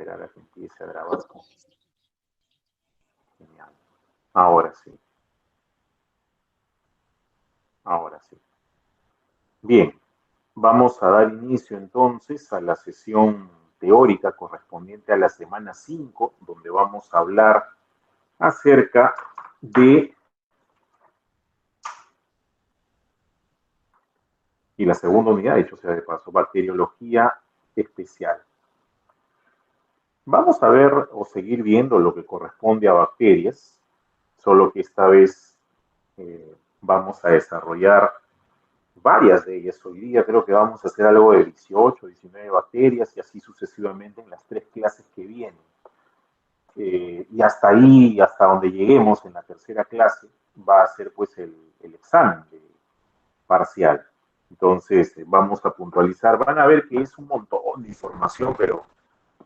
esperar a que empiece a grabar. Genial. Ahora sí. Ahora sí. Bien, vamos a dar inicio entonces a la sesión teórica correspondiente a la semana 5, donde vamos a hablar acerca de, y la segunda unidad, dicho sea de paso, bacteriología especial. Vamos a ver o seguir viendo lo que corresponde a bacterias, solo que esta vez vamos a desarrollar varias de ellas. Hoy día creo que vamos a hacer algo de 18, 19 bacterias y así sucesivamente en las 3 clases que vienen. Y hasta ahí, hasta donde lleguemos en la tercera clase, va a ser pues el examen parcial. Entonces vamos a puntualizar. Van a ver que es un montón de información, pero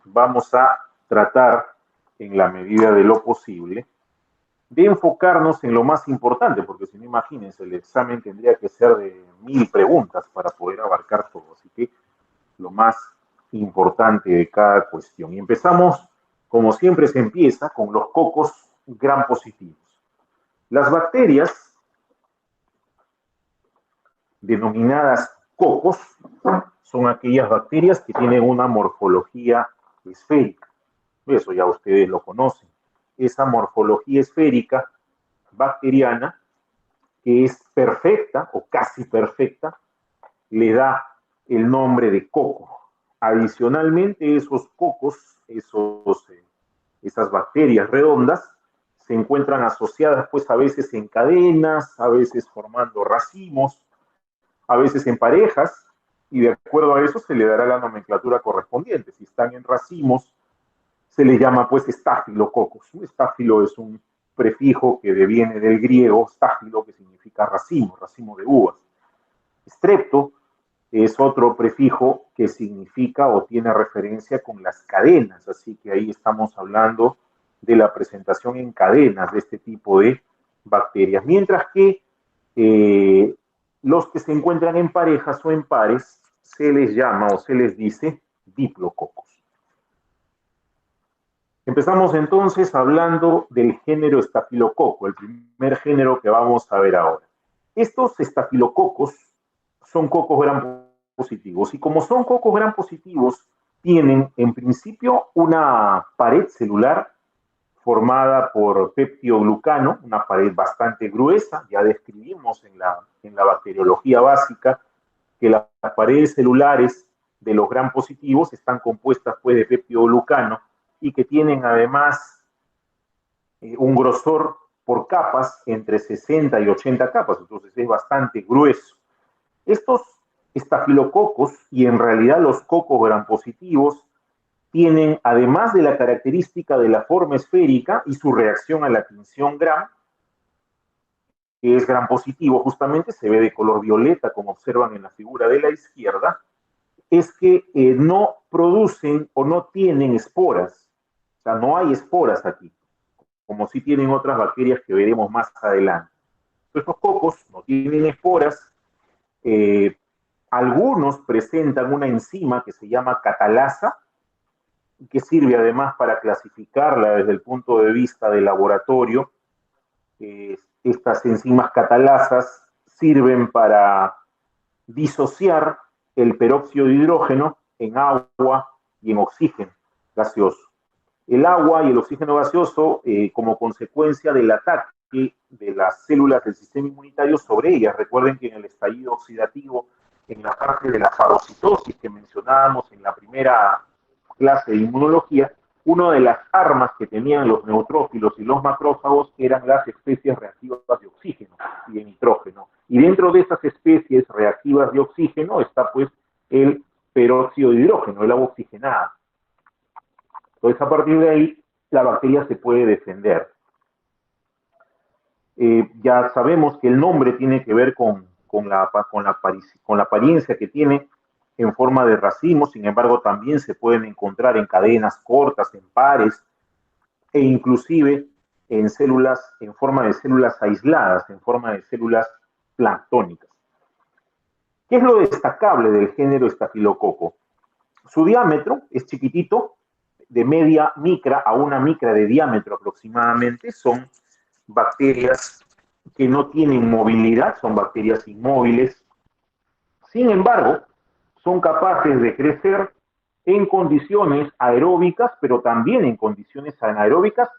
vamos a tratar en la medida de lo posible de enfocarnos en lo más importante, porque si no, imagínense, el examen tendría que ser de 1000 preguntas para poder abarcar todo. Así que lo más importante de cada cuestión. Y empezamos, como siempre se empieza, con los cocos gram positivos. Las bacterias, denominadas cocos, son aquellas bacterias que tienen una morfología esférica. Eso ya ustedes lo conocen. Esa morfología esférica bacteriana, que es perfecta o casi perfecta, le da el nombre de coco. Adicionalmente, esos cocos, esas bacterias redondas, se encuentran asociadas pues a veces en cadenas, a veces formando racimos, a veces en parejas, y de acuerdo a eso se le dará la nomenclatura correspondiente. Si están en racimos, se le llama pues estafilococos. Estáfilo es un prefijo que deviene del griego stáfilo, que significa racimo, racimo de uvas. Strepto es otro prefijo que significa o tiene referencia con las cadenas, así que ahí estamos hablando de la presentación en cadenas de este tipo de bacterias, mientras que los que se encuentran en parejas o en pares se les llama o se les dice diplococos. Empezamos entonces hablando del género estafilococo, el primer género que vamos a ver ahora. Estos estafilococos son cocos gram positivos y como son cocos gram positivos, tienen en principio una pared celular formada por peptidoglucano, una pared bastante gruesa. Ya describimos en la bacteriología básica que las paredes celulares de los gram positivos están compuestas pues de peptidoglucano y que tienen además un grosor por capas entre 60 y 80 capas, entonces es bastante grueso. Estos estafilococos, y en realidad los cocos gram positivos, tienen, además de la característica de la forma esférica y su reacción a la tinción gram, que es gram positivo, justamente se ve de color violeta, como observan en la figura de la izquierda, es que no producen o no tienen esporas. O sea, no hay esporas aquí, como sí tienen otras bacterias que veremos más adelante. Estos cocos no tienen esporas. Algunos presentan una enzima que se llama catalasa, que sirve además para clasificarla desde el punto de vista del laboratorio. Estas enzimas catalasas sirven para disociar el peróxido de hidrógeno en agua y en oxígeno gaseoso. El agua y el oxígeno gaseoso, como consecuencia del ataque de las células del sistema inmunitario sobre ellas. Recuerden que en el estallido oxidativo, en la parte de la fagocitosis que mencionábamos en la primera clase de inmunología, una de las armas que tenían los neutrófilos y los macrófagos eran las especies reactivas de oxígeno y de nitrógeno. Y dentro de esas especies reactivas de oxígeno está pues el peróxido de hidrógeno, el agua oxigenada. Entonces, a partir de ahí, la bacteria se puede defender. Ya sabemos que el nombre tiene que ver con la apariencia que tiene en forma de racimos. Sin embargo, también se pueden encontrar en cadenas cortas, en pares, e inclusive en células, en forma de células aisladas, en forma de células planctónicas. ¿Qué es lo destacable del género estafilococo? Su diámetro es chiquitito, de media micra a una micra de diámetro aproximadamente, son bacterias que no tienen movilidad, son bacterias inmóviles. Sin embargo, son capaces de crecer en condiciones aeróbicas, pero también en condiciones anaeróbicas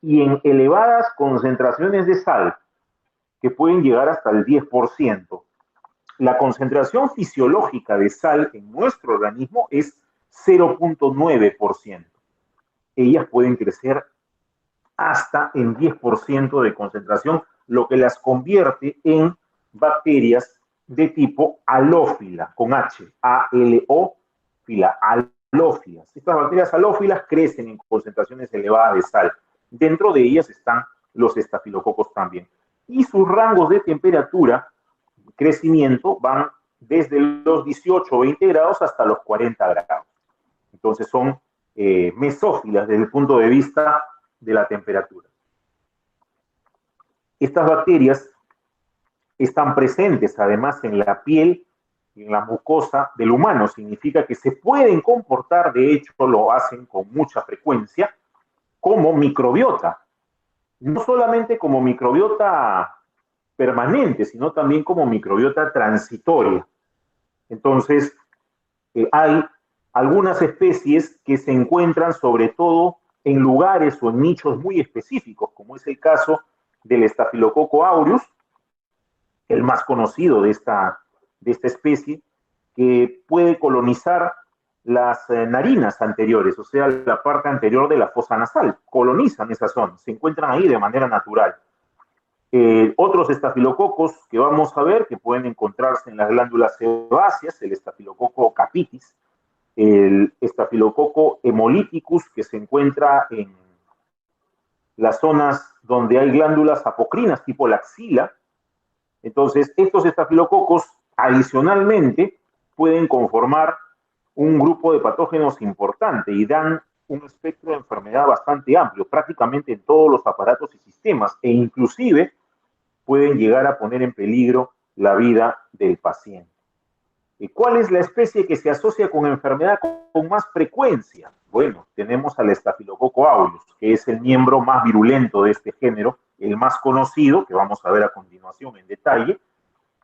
y en elevadas concentraciones de sal, que pueden llegar hasta el 10%. La concentración fisiológica de sal en nuestro organismo es 0.9%. Ellas pueden crecer hasta en 10% de concentración, lo que las convierte en bacterias de tipo halófila, con H, A-L-O-fila, halófilas. Estas bacterias halófilas crecen en concentraciones elevadas de sal. Dentro de ellas están los estafilococos también. Y sus rangos de temperatura, crecimiento, van desde los 18 o 20 grados hasta los 40 grados. Entonces son mesófilas desde el punto de vista de la temperatura. Estas bacterias están presentes además en la piel y en la mucosa del humano. Significa que se pueden comportar, de hecho lo hacen con mucha frecuencia, como microbiota. No solamente como microbiota permanente, sino también como microbiota transitoria. Entonces, hay algunas especies que se encuentran sobre todo en lugares o en nichos muy específicos, como es el caso del Staphylococcus aureus, el más conocido de esta especie, que puede colonizar las narinas anteriores, o sea, la parte anterior de la fosa nasal. Colonizan esa zona, se encuentran ahí de manera natural. Otros estafilococos que vamos a ver, que pueden encontrarse en las glándulas sebáceas, el estafilococo capitis, el estafilococo hemolyticus, que se encuentra en las zonas donde hay glándulas apocrinas, tipo la axila. Entonces, estos estafilococos, adicionalmente, pueden conformar un grupo de patógenos importante y dan un espectro de enfermedad bastante amplio, prácticamente en todos los aparatos y sistemas, e inclusive pueden llegar a poner en peligro la vida del paciente. ¿Cuál es la especie que se asocia con enfermedad con más frecuencia? Bueno, tenemos al Staphylococcus aureus, que es el miembro más virulento de este género, el más conocido, que vamos a ver a continuación en detalle.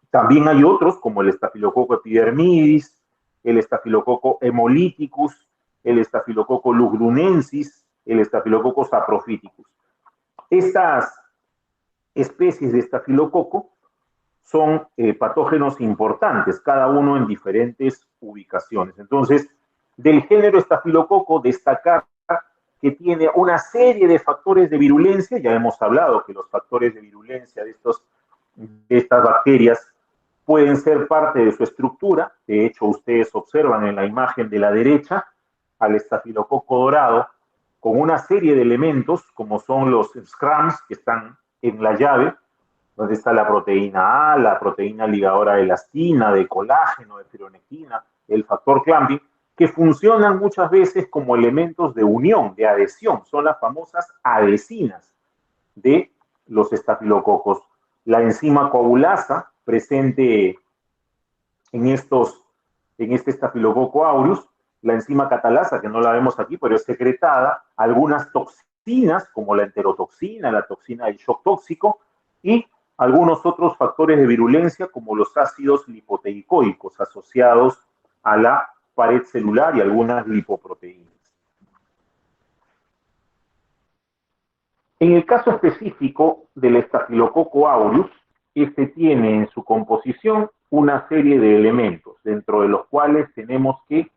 También hay otros, como el Staphylococcus epidermidis, el Staphylococcus hemolyticus, el Staphylococcus lugdunensis, el Staphylococcus saprophyticus. Estas especies de estafilococo son patógenos importantes, cada uno en diferentes ubicaciones. Entonces, del género estafilococo, destacar que tiene una serie de factores de virulencia. Ya hemos hablado que los factores de virulencia de estas bacterias pueden ser parte de su estructura. De hecho, ustedes observan en la imagen de la derecha al estafilococo dorado con una serie de elementos, como son los scrams que están en la llave, donde está la proteína A, la proteína ligadora de elastina, de colágeno, de fibronectina, el factor clamping, que funcionan muchas veces como elementos de unión, de adhesión. Son las famosas adhesinas de los estafilococos. La enzima coagulasa presente en este Staphylococcus aureus, la enzima catalasa, que no la vemos aquí, pero es secretada, algunas toxinas, como la enterotoxina, la toxina del shock tóxico, y algunos otros factores de virulencia, como los ácidos lipoteicoicos, asociados a la pared celular y algunas lipoproteínas. En el caso específico del Staphylococcus aureus, este tiene en su composición una serie de elementos, dentro de los cuales tenemos que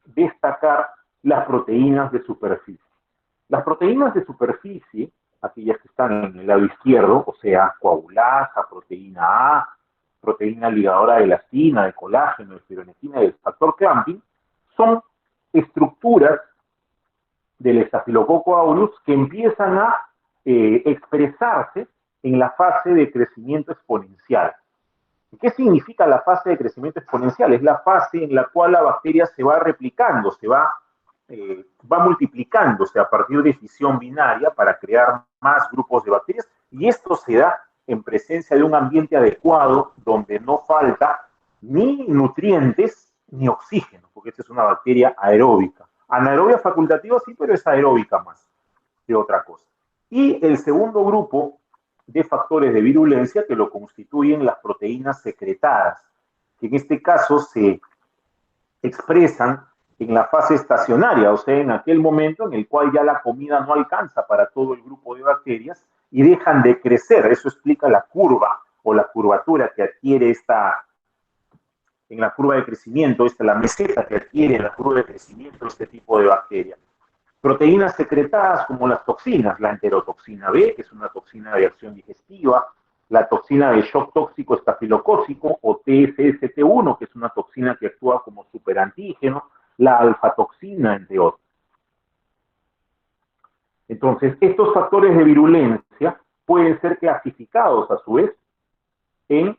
destacar las proteínas de superficie. Las proteínas de superficie, aquellas que están en el lado izquierdo, o sea, coagulasa, proteína A, proteína ligadora de elastina, de colágeno, de fibronectina y del factor clamping, son estructuras del Staphylococcus aureus que empiezan a expresarse en la fase de crecimiento exponencial. ¿Qué significa la fase de crecimiento exponencial? Es la fase en la cual la bacteria se va replicando, va multiplicándose a partir de fisión binaria para crear más grupos de bacterias, y esto se da en presencia de un ambiente adecuado donde no falta ni nutrientes ni oxígeno, porque esta es una bacteria aeróbica. Anaerobia facultativa sí, pero es aeróbica más que otra cosa. Y el segundo grupo de factores de virulencia que lo constituyen las proteínas secretadas, que en este caso se expresan en la fase estacionaria, o sea, en aquel momento en el cual ya la comida no alcanza para todo el grupo de bacterias y dejan de crecer. Eso explica la curva o la curvatura que adquiere en la curva de crecimiento, la meseta que adquiere en la curva de crecimiento este tipo de bacterias. Proteínas secretadas como las toxinas, la enterotoxina B, que es una toxina de acción digestiva, la toxina de shock tóxico estafilocócico o TSST1, que es una toxina que actúa como superantígeno, la alfatoxina, entre otros. Entonces, estos factores de virulencia pueden ser clasificados a su vez en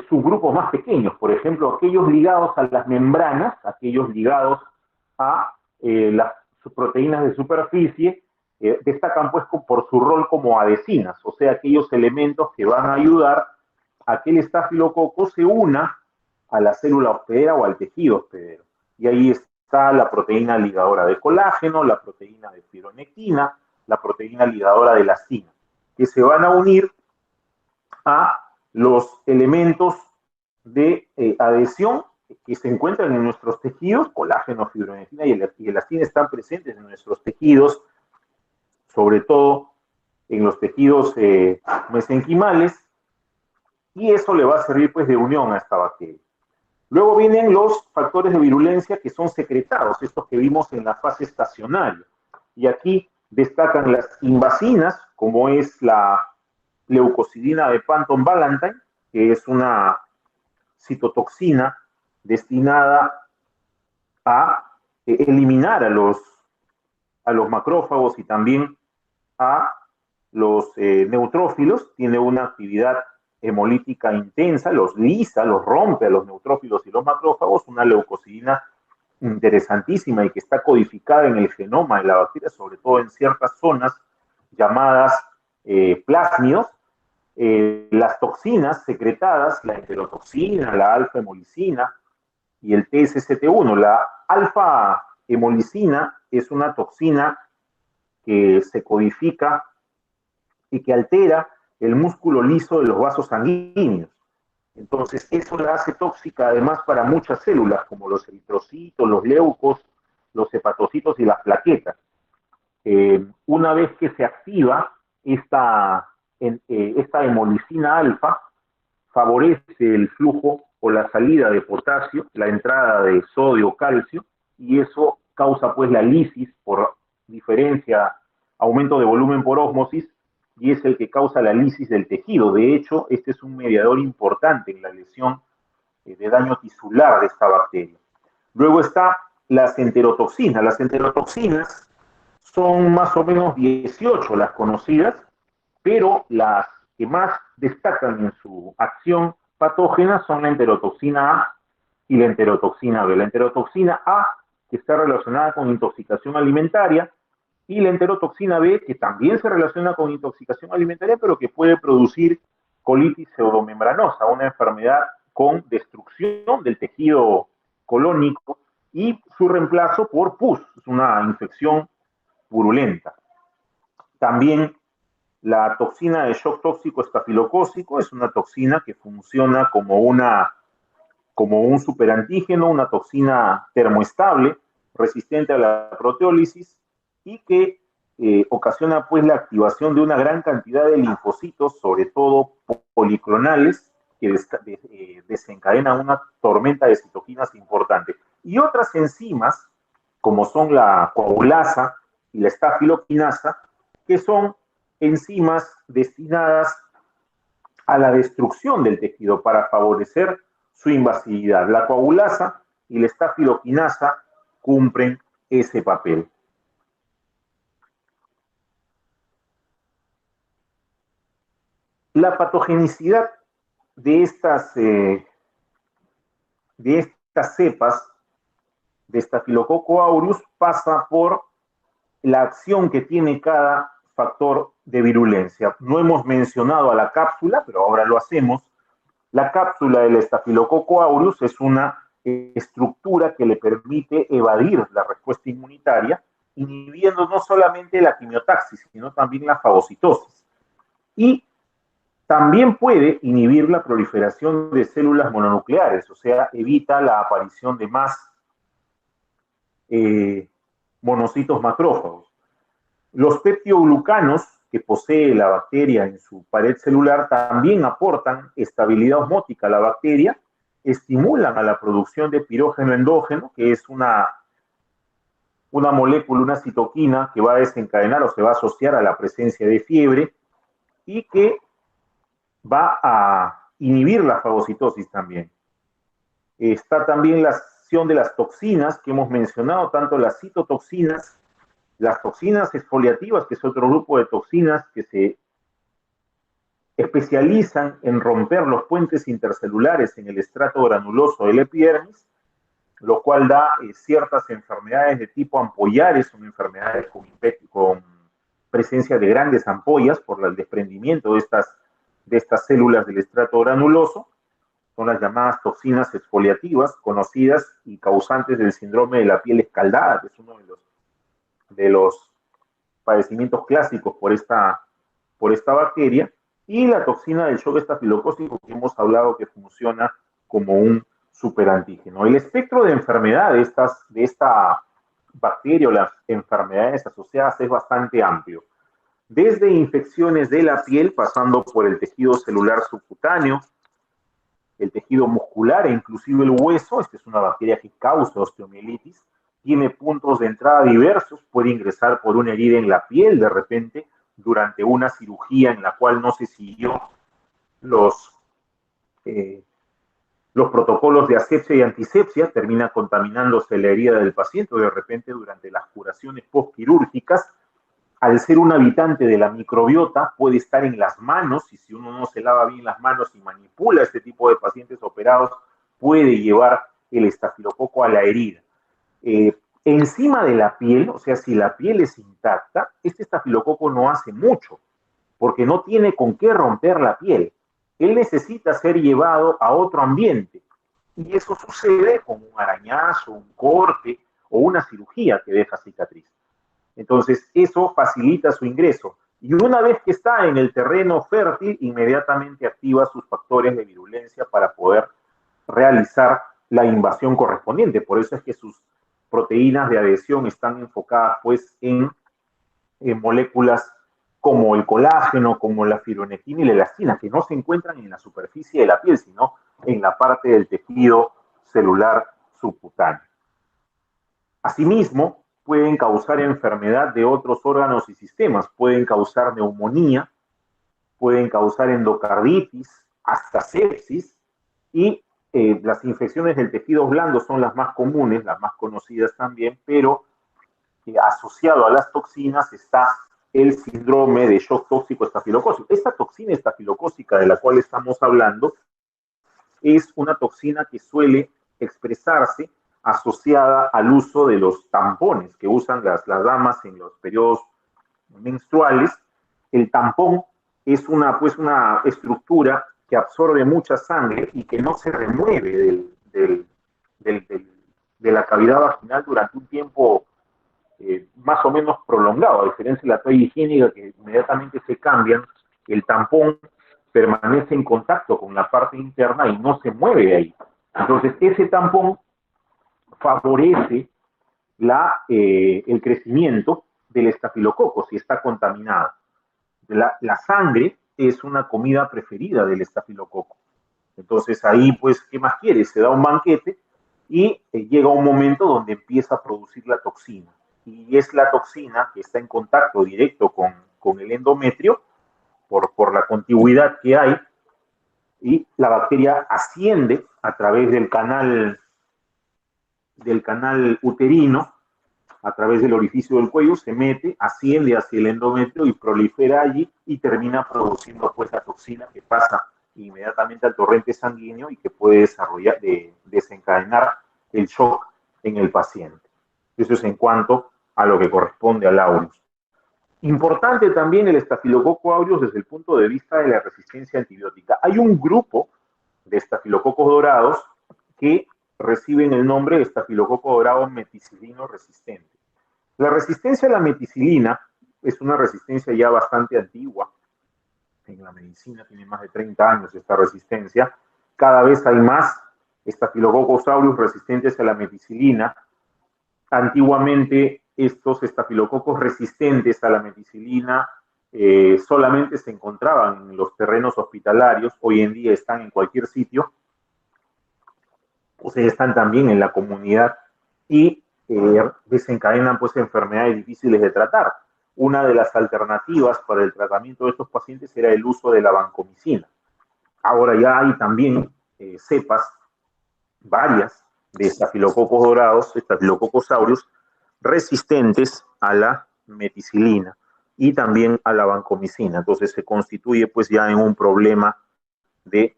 subgrupos más pequeños, por ejemplo, aquellos ligados a las membranas, aquellos ligados a las proteínas de superficie, destacan pues por su rol como adhesinas, o sea, aquellos elementos que van a ayudar a que el estafilococo se una a la célula hospedera o al tejido hospedero. Y ahí está la proteína ligadora de colágeno, la proteína de fibronectina, la proteína ligadora de elastina, que se van a unir a los elementos de adhesión que se encuentran en nuestros tejidos. Colágeno, fibronectina y elastina están presentes en nuestros tejidos, sobre todo en los tejidos mesenquimales, y eso le va a servir pues de unión a esta bacteria. Luego vienen los factores de virulencia que son secretados, estos que vimos en la fase estacionaria, y aquí destacan las invasinas, como es la leucocidina de Panton-Valentine, que es una citotoxina destinada a eliminar a los macrófagos y también a los neutrófilos. Tiene una actividad hemolítica intensa, los lisa, los rompe a los neutrófilos y los macrófagos, una leucocidina interesantísima y que está codificada en el genoma de la bacteria, sobre todo en ciertas zonas llamadas plásmidos. Las toxinas secretadas, la enterotoxina, la alfa-hemolicina y el TSST1. La alfa-hemolicina es una toxina que se codifica y que altera el músculo liso de los vasos sanguíneos. Entonces, eso la hace tóxica además para muchas células, como los eritrocitos, los leucos, los hepatocitos y las plaquetas. Una vez que se activa esta hemolicina alfa, favorece el flujo o la salida de potasio, la entrada de sodio o calcio, y eso causa pues la lisis por diferencia, aumento de volumen por ósmosis, y es el que causa la lisis del tejido. De hecho, este es un mediador importante en la lesión de daño tisular de esta bacteria. Luego está las enterotoxinas. Las enterotoxinas son más o menos 18 las conocidas, pero las que más destacan en su acción patógena son la enterotoxina A y la enterotoxina B. La enterotoxina A, que está relacionada con intoxicación alimentaria, y la enterotoxina B, que también se relaciona con intoxicación alimentaria, pero que puede producir colitis pseudomembranosa, una enfermedad con destrucción del tejido colónico y su reemplazo por pus, es una infección purulenta. También la toxina de shock tóxico estafilocócico es una toxina que funciona como un superantígeno, una toxina termoestable, resistente a la proteólisis y que ocasiona pues la activación de una gran cantidad de linfocitos, sobre todo policlonales, que desencadenan una tormenta de citoquinas importante. Y otras enzimas, como son la coagulasa y la estafiloquinasa, que son enzimas destinadas a la destrucción del tejido para favorecer su invasividad. La coagulasa y la estafiloquinasa cumplen ese papel. La patogenicidad de estas cepas de Staphylococcus aureus pasa por la acción que tiene cada factor de virulencia. No hemos mencionado a la cápsula, pero ahora lo hacemos. La cápsula del Staphylococcus aureus es una estructura que le permite evadir la respuesta inmunitaria, inhibiendo no solamente la quimiotaxis, sino también la fagocitosis. Y también puede inhibir la proliferación de células mononucleares, o sea, evita la aparición de más monocitos macrófagos. Los peptidoglucanos que posee la bacteria en su pared celular también aportan estabilidad osmótica a la bacteria, estimulan a la producción de pirógeno endógeno, que es una molécula, una citoquina que va a desencadenar o se va a asociar a la presencia de fiebre y que va a inhibir la fagocitosis también. Está también la acción de las toxinas que hemos mencionado, tanto las citotoxinas, las toxinas exfoliativas, que es otro grupo de toxinas que se especializan en romper los puentes intercelulares en el estrato granuloso del epidermis, lo cual da ciertas enfermedades de tipo ampollares, son enfermedades con presencia de grandes ampollas por el desprendimiento de estas células del estrato granuloso. Son las llamadas toxinas exfoliativas, conocidas y causantes del síndrome de la piel escaldada, que es uno de los padecimientos clásicos por esta bacteria, y la toxina del shock estafilocócico, que hemos hablado que funciona como un superantígeno. El espectro de enfermedad de esta bacteria o las enfermedades asociadas es bastante amplio. Desde infecciones de la piel, pasando por el tejido celular subcutáneo, el tejido muscular e inclusive el hueso. Esta es una bacteria que causa osteomielitis, tiene puntos de entrada diversos, puede ingresar por una herida en la piel de repente durante una cirugía en la cual no se siguió los protocolos de asepsia y antisepsia, termina contaminándose la herida del paciente, o de repente durante las curaciones postquirúrgicas, al ser un habitante de la microbiota, puede estar en las manos, y si uno no se lava bien las manos y manipula a este tipo de pacientes operados, puede llevar el estafilococo a la herida. Encima de la piel, o sea, si la piel es intacta, este estafilococo no hace mucho, porque no tiene con qué romper la piel. Él necesita ser llevado a otro ambiente, y eso sucede con un arañazo, un corte o una cirugía que deja cicatriz. Entonces, eso facilita su ingreso. Y una vez que está en el terreno fértil, inmediatamente activa sus factores de virulencia para poder realizar la invasión correspondiente. Por eso es que sus proteínas de adhesión están enfocadas pues en moléculas como el colágeno, como la fibronectina y la elastina, que no se encuentran en la superficie de la piel, sino en la parte del tejido celular subcutáneo. Asimismo, pueden causar enfermedad de otros órganos y sistemas, pueden causar neumonía, pueden causar endocarditis, hasta sepsis, y las infecciones del tejido blando son las más comunes, las más conocidas también, pero asociado a las toxinas está el síndrome de shock tóxico estafilocócico. Esta toxina estafilocócica de la cual estamos hablando es una toxina que suele expresarse asociada al uso de los tampones que usan las damas en los periodos menstruales. El tampón es una estructura que absorbe mucha sangre y que no se remueve de la cavidad vaginal durante un tiempo más o menos prolongado, a diferencia de la toalla higiénica que inmediatamente se cambian. El tampón permanece en contacto con la parte interna y no se mueve de ahí. Entonces, ese tampón favorece el crecimiento del estafilococo si está contaminado. La sangre es una comida preferida del estafilococo. Entonces ahí, pues, ¿qué más quieres? Se da un banquete y llega un momento donde empieza a producir la toxina. Y es la toxina que está en contacto directo con el endometrio por la contigüidad que hay, y la bacteria asciende a través del canal uterino, a través del orificio del cuello, se mete, asciende hacia el endometrio y prolifera allí y termina produciendo pues la toxina que pasa inmediatamente al torrente sanguíneo y que puede desencadenar el shock en el paciente. Eso es en cuanto a lo que corresponde al aureus. Importante también el estafilococo aureus desde el punto de vista de la resistencia antibiótica. Hay un grupo de estafilococos dorados que reciben el nombre de estafilococo dorado meticilino resistente. La resistencia a la meticilina es una resistencia ya bastante antigua. En la medicina tiene más de 30 años esta resistencia. Cada vez hay más Staphylococcus aureus resistentes a la meticilina. Antiguamente, estos estafilococos resistentes a la meticilina solamente se encontraban en los terrenos hospitalarios. Hoy en día están en cualquier sitio. O sea, están también en la comunidad y desencadenan pues enfermedades difíciles de tratar. Una de las alternativas para el tratamiento de estos pacientes era el uso de la vancomicina. Ahora ya hay también cepas, varias, de estafilococos dorados, estafilococos aureus, resistentes a la meticilina y también a la vancomicina. Entonces se constituye pues ya en un problema de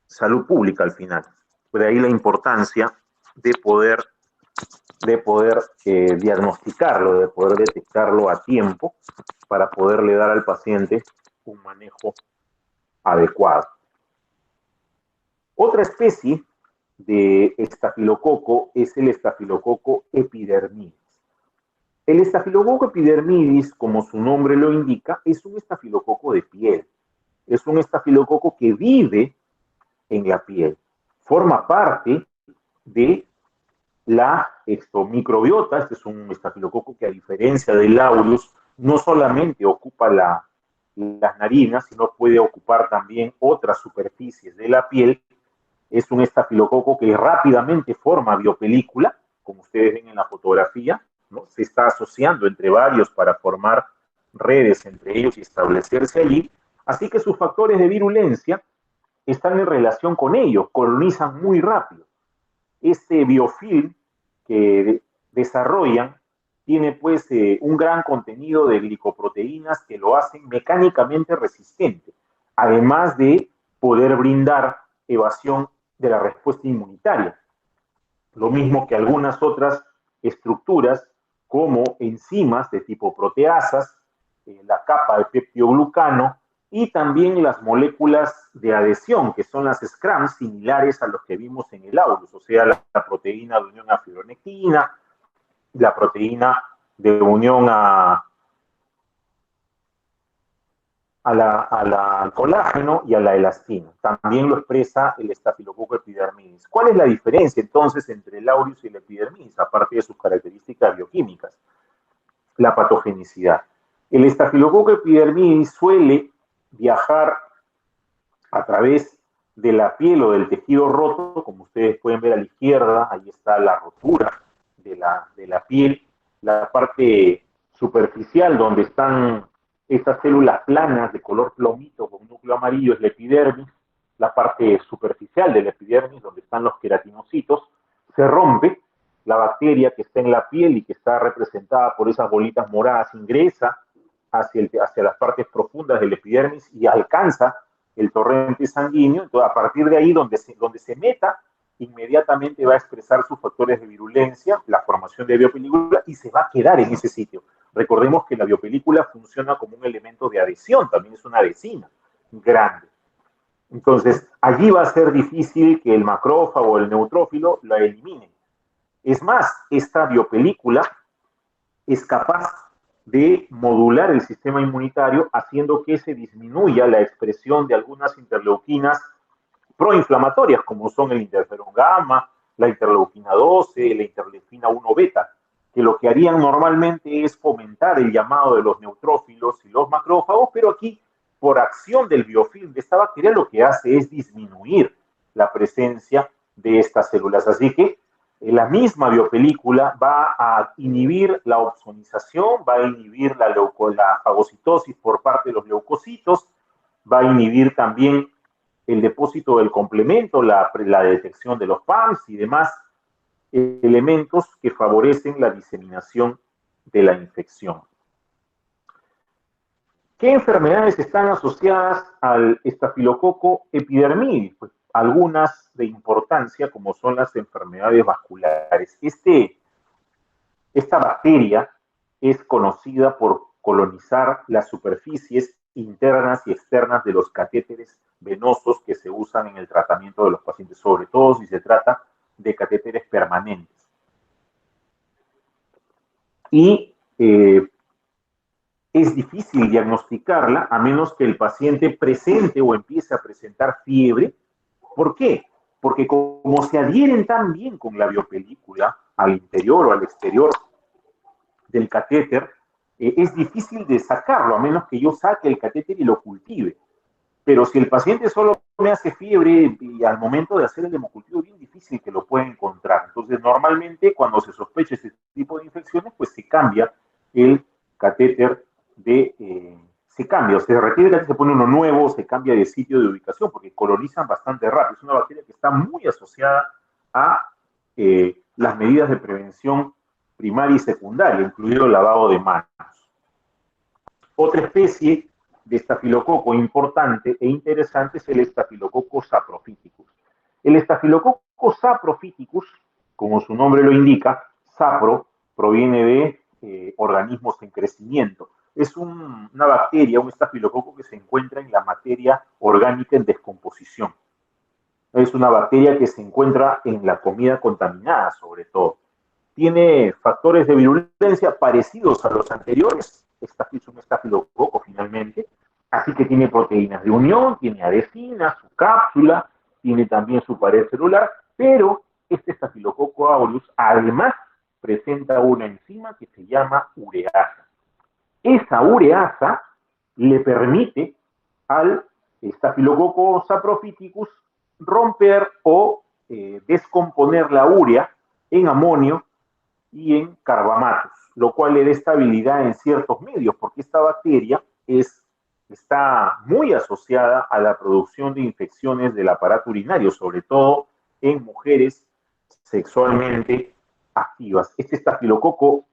salud pública al final. De ahí la importancia de poder diagnosticarlo, de poder detectarlo a tiempo para poderle dar al paciente un manejo adecuado. Otra especie de estafilococo es el estafilococo epidermidis. El estafilococo epidermidis, como su nombre lo indica, es un estafilococo de piel. Es un estafilococo que vive en la piel. Forma parte de la extomicrobiota. Este es un estafilococo que, a diferencia del aureus, no solamente ocupa las narinas, sino puede ocupar también otras superficies de la piel. Es un estafilococo que rápidamente forma biopelícula, como ustedes ven en la fotografía, ¿no? Se está asociando entre varios para formar redes entre ellos y establecerse allí. Así que sus factores de virulencia están en relación con ellos, colonizan muy rápido. Este biofilm que desarrollan tiene pues un gran contenido de glicoproteínas que lo hacen mecánicamente resistente, además de poder brindar evasión de la respuesta inmunitaria. Lo mismo que algunas otras estructuras como enzimas de tipo proteasas, la capa de peptidoglucano y también las moléculas de adhesión, que son las scrams similares a los que vimos en el aureus, o sea, la proteína de unión a fibronectina, la proteína de unión al colágeno y a la elastina. También lo expresa el estafilococo epidermidis. ¿Cuál es la diferencia entonces entre el aureus y el epidermidis, aparte de sus características bioquímicas? La patogenicidad. El estafilococo epidermidis suele viajar a través de la piel o del tejido roto, como ustedes pueden ver a la izquierda, ahí está la rotura de la piel, la parte superficial donde están estas células planas de color plomito con un núcleo amarillo es la epidermis, la parte superficial de la epidermis donde están los queratinocitos, se rompe, la bacteria que está en la piel y que está representada por esas bolitas moradas ingresa hacia las partes profundas del epidermis y alcanza el torrente sanguíneo. Entonces, a partir de ahí, donde se meta, inmediatamente va a expresar sus factores de virulencia, la formación de biopelícula, y se va a quedar en ese sitio. Recordemos que la biopelícula funciona como un elemento de adhesión, también es una adhesina grande. Entonces, allí va a ser difícil que el macrófago o el neutrófilo la eliminen. Es más, esta biopelícula es capaz de modular el sistema inmunitario, haciendo que se disminuya la expresión de algunas interleuquinas proinflamatorias, como son el interferón gamma, la interleuquina 12, la interleuquina 1 beta, que lo que harían normalmente es fomentar el llamado de los neutrófilos y los macrófagos, pero aquí, por acción del biofilm de esta bacteria, lo que hace es disminuir la presencia de estas células. Así que la misma biopelícula va a inhibir la opsonización, va a inhibir la fagocitosis por parte de los leucocitos, va a inhibir también el depósito del complemento, la detección de los PAMs y demás elementos que favorecen la diseminación de la infección. ¿Qué enfermedades están asociadas al estafilococo epidermidis? Pues algunas de importancia, como son las enfermedades vasculares. Esta bacteria es conocida por colonizar las superficies internas y externas de los catéteres venosos que se usan en el tratamiento de los pacientes, sobre todo si se trata de catéteres permanentes. Y es difícil diagnosticarla a menos que el paciente presente o empiece a presentar fiebre. ¿Por qué? Porque como se adhieren tan bien con la biopelícula al interior o al exterior del catéter, es difícil de sacarlo, a menos que yo saque el catéter y lo cultive. Pero si el paciente solo me hace fiebre y al momento de hacer el hemocultivo es bien difícil que lo pueda encontrar. Entonces, normalmente cuando se sospecha este tipo de infecciones, pues se cambia el catéter se cambia, o se retira, se pone uno nuevo, se cambia de sitio de ubicación, porque colonizan bastante rápido. Es una bacteria que está muy asociada a las medidas de prevención primaria y secundaria, incluido el lavado de manos. Otra especie de estafilococo importante e interesante es el estafilococo saprophyticus. El estafilococo saprophyticus, como su nombre lo indica, sapro proviene de organismos en crecimiento. Es una bacteria, un estafilococo que se encuentra en la materia orgánica en descomposición. Es una bacteria que se encuentra en la comida contaminada, sobre todo. Tiene factores de virulencia parecidos a los anteriores. Esta es un estafilococo finalmente. Así que tiene proteínas de unión, tiene adhesina, su cápsula, tiene también su pared celular, pero este estafilococo aureus además presenta una enzima que se llama ureasa. Esa ureasa le permite al estafilococo saprophyticus romper o descomponer la urea en amonio y en carbamatos, lo cual le da estabilidad en ciertos medios, porque esta bacteria está muy asociada a la producción de infecciones del aparato urinario, sobre todo en mujeres sexualmente activas. Este estafilococo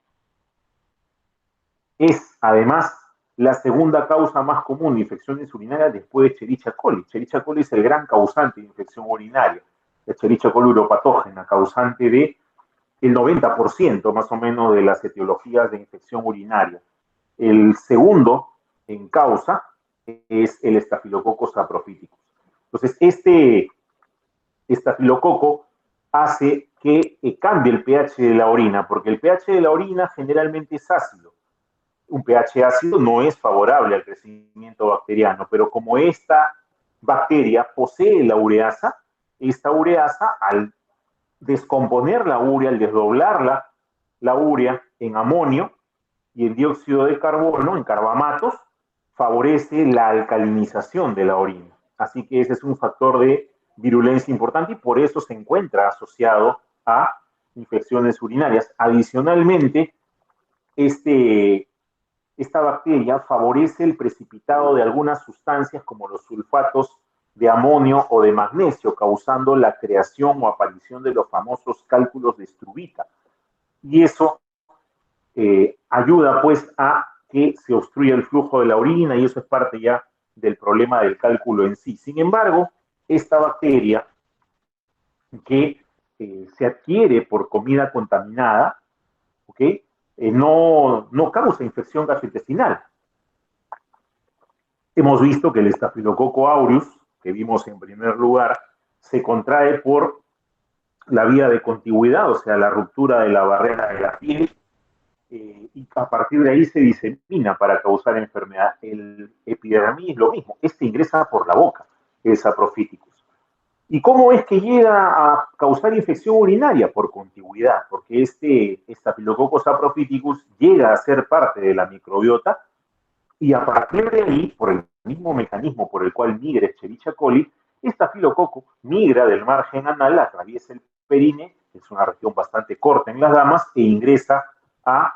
es además la segunda causa más común de infecciones urinarias después de Escherichia coli. Escherichia coli es el gran causante de infección urinaria. La Escherichia coli uropatógena, causante de el 90% más o menos de las etiologías de infección urinaria. El segundo en causa es el Staphylococcus saprophyticus. Entonces, este estafilococo hace que cambie el pH de la orina, porque el pH de la orina generalmente es ácido. Un pH ácido no es favorable al crecimiento bacteriano, pero como esta bacteria posee la ureasa, esta ureasa al descomponer la urea, al desdoblar la urea en amonio y en dióxido de carbono, en carbamatos, favorece la alcalinización de la orina. Así que ese es un factor de virulencia importante y por eso se encuentra asociado a infecciones urinarias. Adicionalmente, esta bacteria favorece el precipitado de algunas sustancias como los sulfatos de amonio o de magnesio, causando la creación o aparición de los famosos cálculos de Struvita. Y eso ayuda pues a que se obstruya el flujo de la orina y eso es parte ya del problema del cálculo en sí. Sin embargo, esta bacteria que se adquiere por comida contaminada, ¿ok? No causa infección gastrointestinal. Hemos visto que el Staphylococcus aureus, que vimos en primer lugar, se contrae por la vía de contigüidad, o sea, la ruptura de la barrera de la piel, y a partir de ahí se disemina para causar enfermedad. El epidermis es lo mismo, este ingresa por la boca, el saprophyticus. ¿Y cómo es que llega a causar infección urinaria? Por contigüidad, porque este Staphylococcus saprophyticus llega a ser parte de la microbiota y a partir de ahí, por el mismo mecanismo por el cual migra Escherichia coli, estafilococo migra del margen anal, atraviesa el perine, que es una región bastante corta en las damas, e ingresa a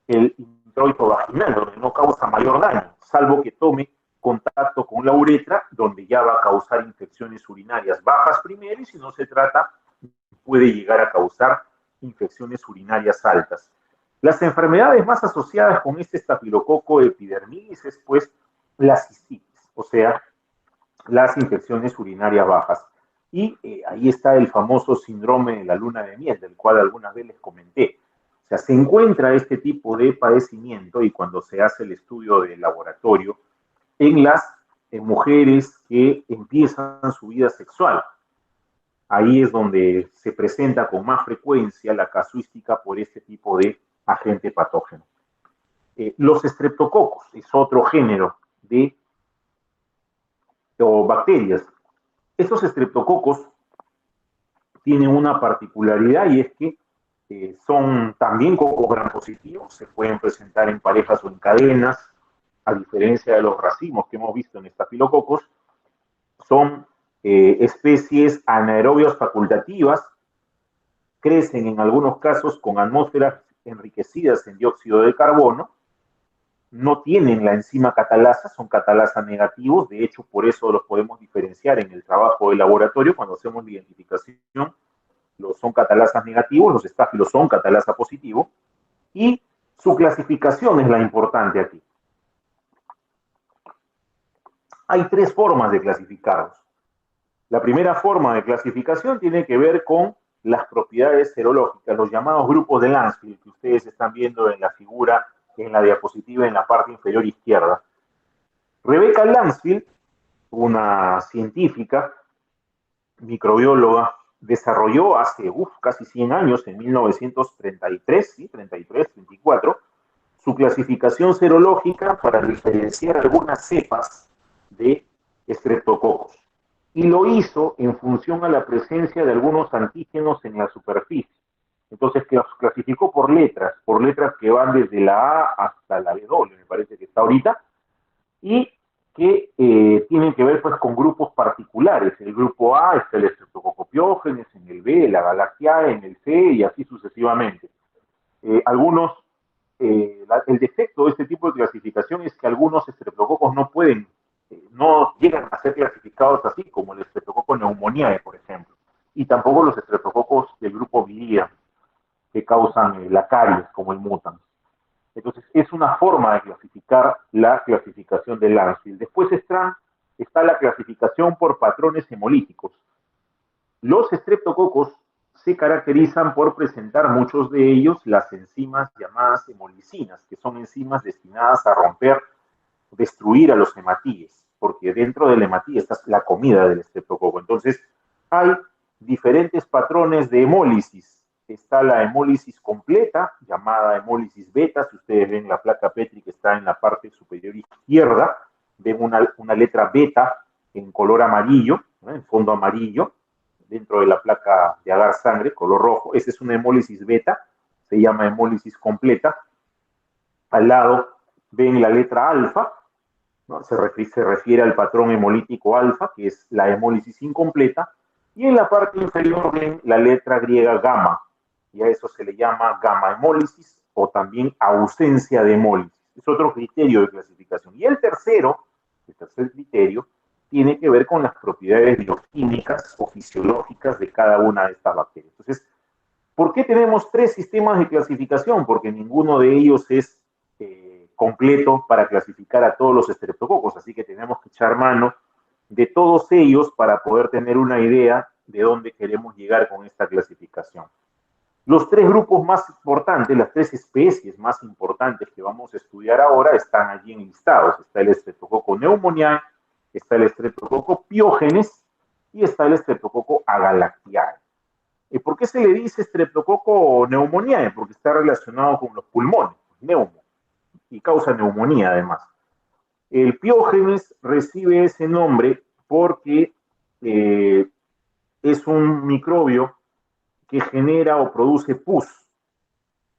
el introito vaginal, donde no causa mayor daño, salvo que tome contacto con la uretra, donde ya va a causar infecciones urinarias bajas primero, y si no se trata, puede llegar a causar infecciones urinarias altas. Las enfermedades más asociadas con este estafilococo epidermidis es pues la cistitis, o sea, las infecciones urinarias bajas. Y ahí está el famoso síndrome de la luna de miel, del cual algunas veces les comenté. O sea, se encuentra este tipo de padecimiento y cuando se hace el estudio de laboratorio en las mujeres que empiezan su vida sexual. ahí es donde se presenta con más frecuencia la casuística por este tipo de agente patógeno. Los estreptococos es otro género de bacterias. Estos estreptococos tienen una particularidad y es que son también cocos gram positivos, se pueden presentar en parejas o en cadenas, a diferencia de los racimos que hemos visto en estafilococos, son especies anaerobias facultativas, crecen en algunos casos con atmósferas enriquecidas en dióxido de carbono, no tienen la enzima catalasa, son catalasa negativos, de hecho por eso los podemos diferenciar en el trabajo de laboratorio cuando hacemos la identificación, los son catalasas negativos, los estáfilos son catalasa positivo, y su clasificación es la importante aquí. Hay tres formas de clasificarlos. La primera forma de clasificación tiene que ver con las propiedades serológicas, los llamados grupos de Landsfield, que ustedes están viendo en la figura, en la diapositiva en la parte inferior izquierda. Rebecca Landsfield, una científica, microbióloga, desarrolló hace casi 100 años, en 1933, ¿sí? 33, 34, su clasificación serológica para diferenciar algunas cepas de estreptococos. Y lo hizo en función a la presencia de algunos antígenos en la superficie. Entonces, que los clasificó por letras que van desde la A hasta la W, me parece que está ahorita, y que tienen que ver pues con grupos particulares. En el grupo A está el Streptococcus pyogenes, en el B la Galactiae, en el C y así sucesivamente. El defecto de este tipo de clasificación es que algunos estreptococos no llegan a ser clasificados así, como el Streptococcus pneumoniae, por ejemplo, y tampoco los estreptococos del grupo Viridia, que causan la caries, como el mutans. Entonces, es una forma de clasificar la clasificación de Landsfield. Después está la clasificación por patrones hemolíticos. Los estreptococos se caracterizan por presentar muchos de ellos las enzimas llamadas hemolicinas, que son enzimas destinadas a romper, destruir a los hematíes, porque dentro del hematíe está la comida del estreptococo. Entonces, hay diferentes patrones de hemólisis. Está la hemólisis completa, llamada hemólisis beta. Si ustedes ven la placa Petri que está en la parte superior izquierda, ven una letra beta en color amarillo, ¿no? En fondo amarillo, dentro de la placa de agar sangre, color rojo. Esa es una hemólisis beta, se llama hemólisis completa. Al lado ven la letra alfa, ¿no? Se refiere al patrón hemolítico alfa, que es la hemólisis incompleta. Y en la parte inferior ven la letra griega gamma, y a eso se le llama gamma hemólisis o también ausencia de hemólisis. Es otro criterio de clasificación. Y el tercer criterio, tiene que ver con las propiedades bioquímicas o fisiológicas de cada una de estas bacterias. Entonces, ¿por qué tenemos tres sistemas de clasificación? Porque ninguno de ellos es completo para clasificar a todos los estreptococos, así que tenemos que echar mano de todos ellos para poder tener una idea de dónde queremos llegar con esta clasificación. Los tres grupos más importantes, las tres especies más importantes que vamos a estudiar ahora están allí enlistados. Está el Streptococcus pneumoniae, está el Streptococcus pyogenes y está el Streptococcus agalactiae. ¿Por qué se le dice Streptococcus pneumoniae? Porque está relacionado con los pulmones, neumo, y causa neumonía además. El Piógenes recibe ese nombre porque es un microbio que genera o produce pus.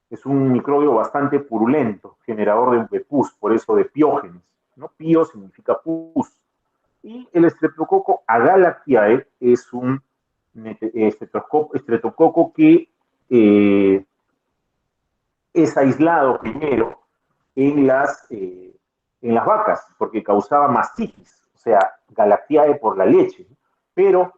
Es un microbio bastante purulento, generador de pus, por eso de Piógenes, ¿no? Pio significa pus. Y el Streptococcus agalactiae es un estreptococo que es aislado primero en las vacas, porque causaba mastitis, o sea, galactiae por la leche, pero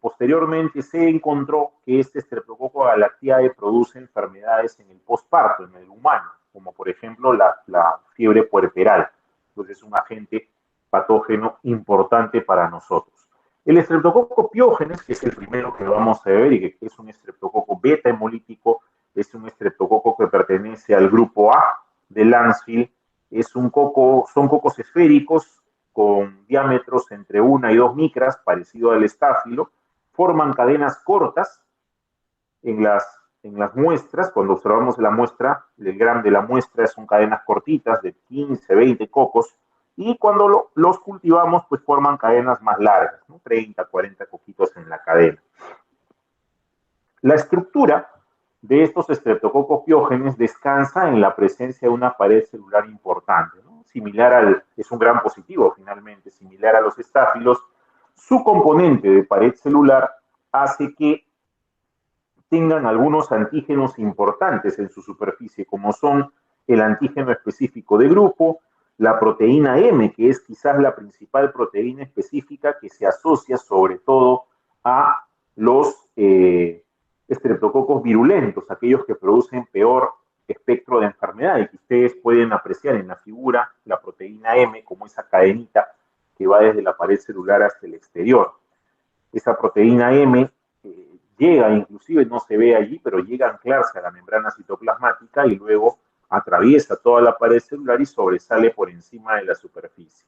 posteriormente se encontró que este Streptococcus galactiae produce enfermedades en el posparto, en el humano, como por ejemplo la fiebre puerperal. Entonces es un agente patógeno importante para nosotros. El Streptococcus pyogenes, que es el primero que vamos a ver y que es un estreptococo beta hemolítico, es un estreptococo que pertenece al grupo A de Landsfield. Son cocos esféricos con diámetros entre 1 y 2 micras, parecido al estáfilo, forman cadenas cortas en las muestras. Cuando observamos la muestra, el gram de la muestra son cadenas cortitas de 15, 20 cocos, y cuando los cultivamos, pues forman cadenas más largas, ¿no? 30, 40 coquitos en la cadena. La estructura de estos estreptococos piógenes descansa en la presencia de una pared celular importante, ¿no? Es un gran positivo finalmente, similar a los estáfilos. Su componente de pared celular hace que tengan algunos antígenos importantes en su superficie, como son el antígeno específico de grupo, la proteína M, que es quizás la principal proteína específica que se asocia sobre todo a los estreptococos virulentos, aquellos que producen peor espectro de enfermedad, y que ustedes pueden apreciar en la figura la proteína M como esa cadenita que va desde la pared celular hasta el exterior. Esa proteína M llega, inclusive no se ve allí, pero llega a anclarse a la membrana citoplasmática y luego atraviesa toda la pared celular y sobresale por encima de la superficie.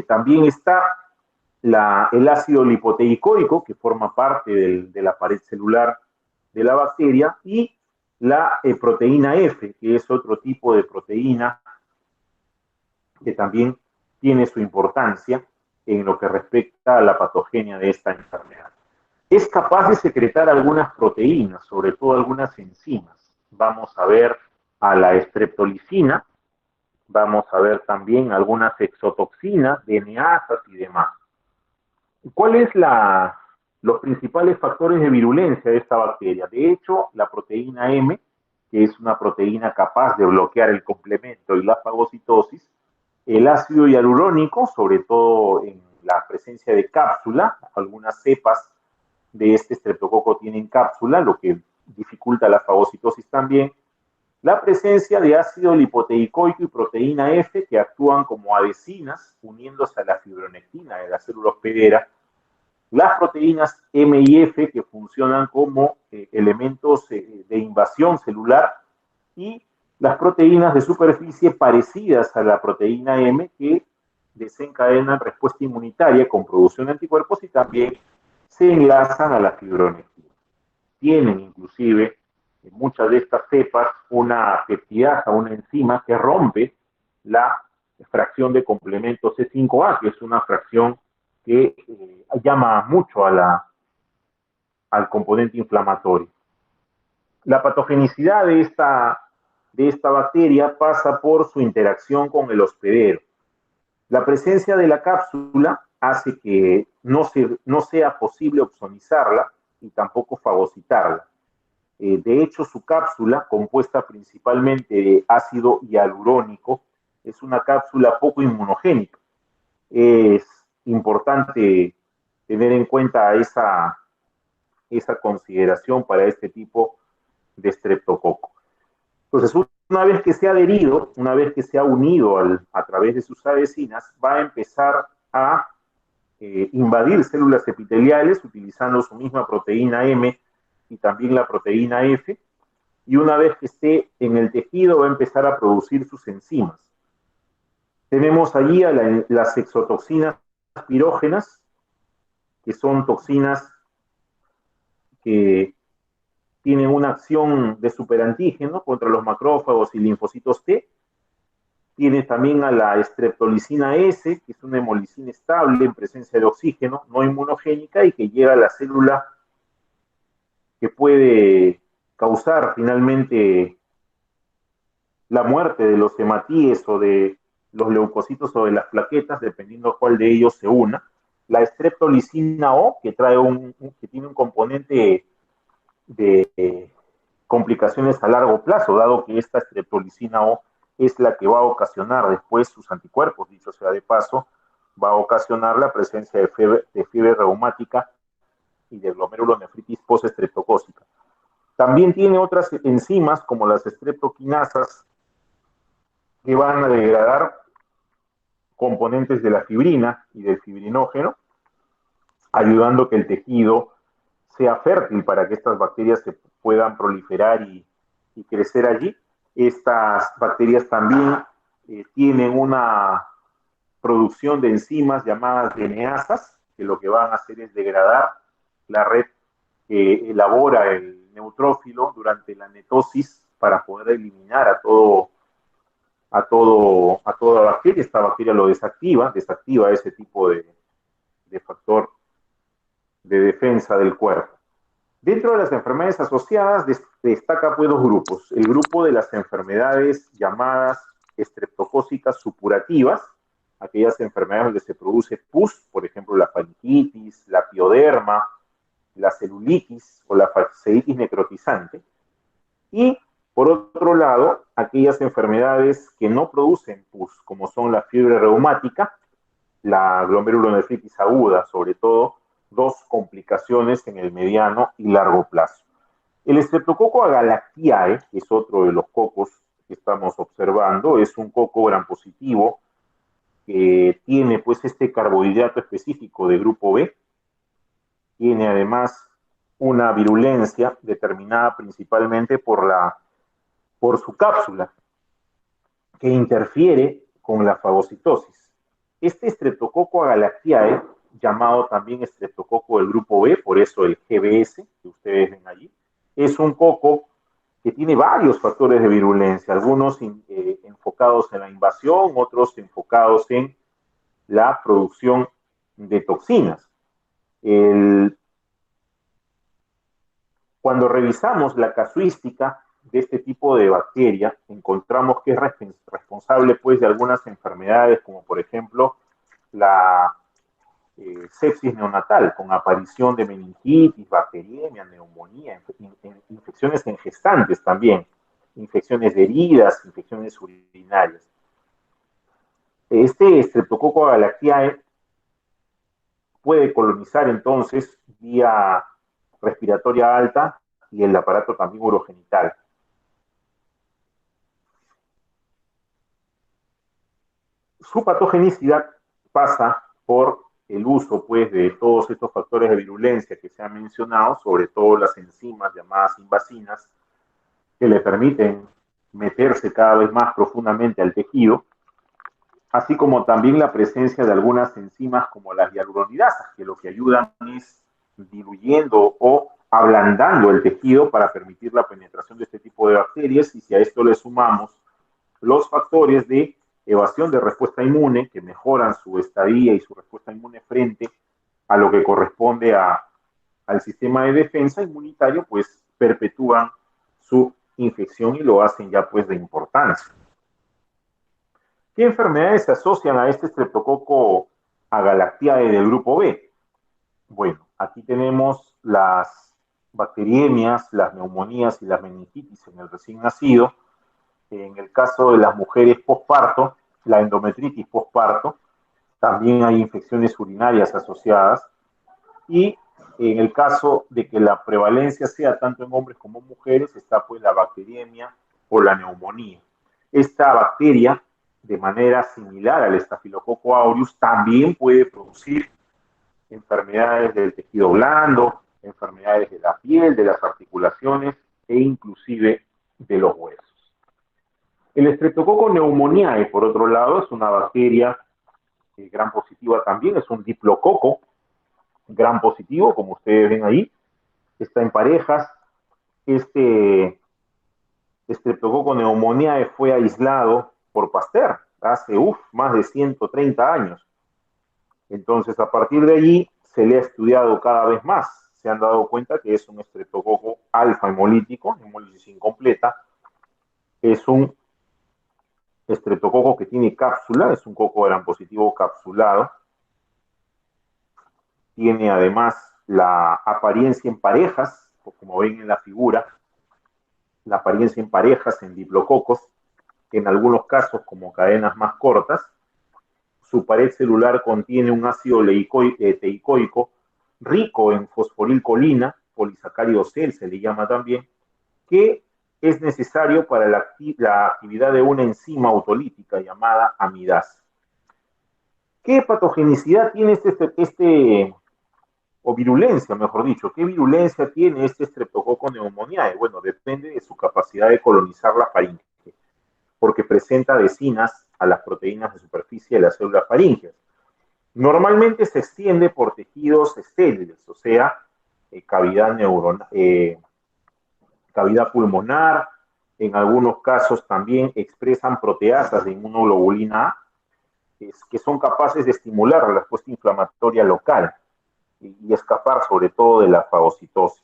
También está el ácido lipoteicoico, que forma parte de la pared celular de la bacteria, y la proteína F, que es otro tipo de proteína que también tiene su importancia en lo que respecta a la patogenia de esta enfermedad. Es capaz de secretar algunas proteínas, sobre todo algunas enzimas. Vamos a ver a la streptolicina, vamos a ver también algunas exotoxinas, DNAsas y demás. ¿Cuáles los principales factores de virulencia de esta bacteria? De hecho, la proteína M, que es una proteína capaz de bloquear el complemento y la fagocitosis, el ácido hialurónico, sobre todo en la presencia de cápsula, algunas cepas de este estreptococo tienen cápsula, lo que dificulta la fagocitosis también, la presencia de ácido lipoteicoico y proteína F, que actúan como adhesinas, uniéndose a la fibronectina de la célula hospedera, las proteínas M y F, que funcionan como elementos de invasión celular, y las proteínas de superficie parecidas a la proteína M, que desencadenan respuesta inmunitaria con producción de anticuerpos y también se enlazan a la fibronectina. Tienen inclusive en muchas de estas cepas una peptidasa, una enzima que rompe la fracción de complemento C5A, que es una fracción que llama mucho al componente inflamatorio. La patogenicidad de esta bacteria pasa por su interacción con el hospedero. La presencia de la cápsula hace que no sea posible opsonizarla y tampoco fagocitarla. De hecho, su cápsula, compuesta principalmente de ácido hialurónico, es una cápsula poco inmunogénica. Es importante tener en cuenta esa consideración para este tipo de estreptococo. Entonces, una vez que se ha adherido, una vez que se ha unido a través de sus adhesinas, va a empezar a invadir células epiteliales utilizando su misma proteína M y también la proteína F, y una vez que esté en el tejido va a empezar a producir sus enzimas. Tenemos allí a las exotoxinas pirógenas, que son toxinas que tienen una acción de superantígeno contra los macrófagos y linfocitos T. Tiene también a la streptolicina S, que es una hemolicina estable en presencia de oxígeno, no inmunogénica, y que llega a la célula, que puede causar finalmente la muerte de los hematíes o de los leucocitos o de las plaquetas, dependiendo a cuál de ellos se una. La streptolicina O, que tiene un componente de complicaciones a largo plazo, dado que esta streptolicina O es la que va a ocasionar después sus anticuerpos, dicho sea de paso, va a ocasionar la presencia de fiebre reumática y de glomerulonefritis postestreptocócica. También tiene otras enzimas como las streptoquinasas, que van a degradar componentes de la fibrina y del fibrinógeno, ayudando a que el tejido sea fértil para que estas bacterias se puedan proliferar y crecer allí. Estas bacterias también tienen una producción de enzimas llamadas DNAsas, que lo que van a hacer es degradar la red que elabora el neutrófilo durante la netosis para poder eliminar a toda bacteria. Esta bacteria lo desactiva ese tipo de factor de defensa del cuerpo. Dentro de las enfermedades asociadas destaca pues dos grupos. El grupo de las enfermedades llamadas estreptocócicas supurativas, aquellas enfermedades donde se produce pus, por ejemplo la faringitis, la pioderma, la celulitis o la fasciitis necrotizante. Y por otro lado, aquellas enfermedades que no producen pus, como son la fiebre reumática, la glomerulonefritis aguda, sobre todo, dos complicaciones en el mediano y largo plazo. El Streptococcus agalactiae, que es otro de los cocos que estamos observando, es un coco gram positivo que tiene pues este carbohidrato específico de grupo B, tiene además una virulencia determinada principalmente por su cápsula, que interfiere con la fagocitosis. Este Streptococcus agalactiae, llamado también Streptococo del grupo B, por eso el GBS que ustedes ven allí, es un coco que tiene varios factores de virulencia, algunos enfocados en la invasión, otros enfocados en la producción de toxinas. Cuando revisamos la casuística de este tipo de bacteria, encontramos que es responsable pues, de algunas enfermedades, como por ejemplo la sepsis neonatal, con aparición de meningitis, bacteriemia, neumonía, infecciones en gestantes también, infecciones de heridas, infecciones urinarias. Este Streptococcus agalactiae puede colonizar entonces vía respiratoria alta y el aparato también urogenital. Su patogenicidad pasa por el uso pues, de todos estos factores de virulencia que se han mencionado, sobre todo las enzimas llamadas invasinas, que le permiten meterse cada vez más profundamente al tejido, así como también la presencia de algunas enzimas como las hialuronidasas, que lo que ayudan es diluyendo o ablandando el tejido para permitir la penetración de este tipo de bacterias, y si a esto le sumamos los factores de evasión de respuesta inmune, que mejoran su estadía y su respuesta inmune frente a lo que corresponde al sistema de defensa inmunitario, pues perpetúan su infección y lo hacen ya pues de importancia. ¿Qué enfermedades se asocian a este Streptococcus agalactiae del grupo B? Bueno, aquí tenemos las bacteriemias, las neumonías y las meningitis en el recién nacido. En el caso de las mujeres posparto, la endometritis posparto, también hay infecciones urinarias asociadas. Y en el caso de que la prevalencia sea tanto en hombres como en mujeres, está pues la bacteriemia o la neumonía. Esta bacteria, de manera similar al Staphylococcus aureus, también puede producir enfermedades del tejido blando, enfermedades de la piel, de las articulaciones e inclusive de los huesos. El Streptococcus pneumoniae, por otro lado, es una bacteria gram positiva también, es un diplococo gram positivo, como ustedes ven ahí, está en parejas. Este Streptococcus pneumoniae fue aislado por Pasteur hace más de 130 años. Entonces, a partir de allí, se le ha estudiado cada vez más. Se han dado cuenta que es un estreptococo alfa hemolítico, hemólisis incompleta. Es un estreptococo que tiene cápsula, es un coco gram positivo capsulado. Tiene además la apariencia en parejas, como ven en la figura, la apariencia en parejas en diplococos, en algunos casos como cadenas más cortas. Su pared celular contiene un ácido teicoico rico en fosforilcolina, polisacárido C se le llama también, que es necesario para la actividad de una enzima autolítica llamada amidasa. ¿Qué patogenicidad tiene o virulencia, mejor dicho, qué virulencia tiene este Streptococcus pneumoniae? Bueno, depende de su capacidad de colonizar la faringe, porque presenta vecinas a las proteínas de superficie de las células faringeas. Normalmente se extiende por tejidos estériles, o sea, cavidad cavidad pulmonar. En algunos casos también expresan proteasas de inmunoglobulina A, que son capaces de estimular la respuesta inflamatoria local y escapar sobre todo de la fagocitosis.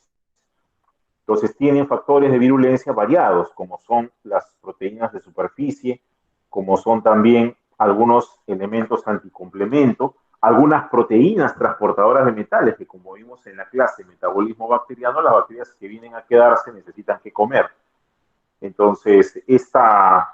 Entonces tienen factores de virulencia variados, como son las proteínas de superficie, como son también algunos elementos anticomplemento, algunas proteínas transportadoras de metales, que como vimos en la clase metabolismo bacteriano, las bacterias que vienen a quedarse necesitan que comer. Entonces, esta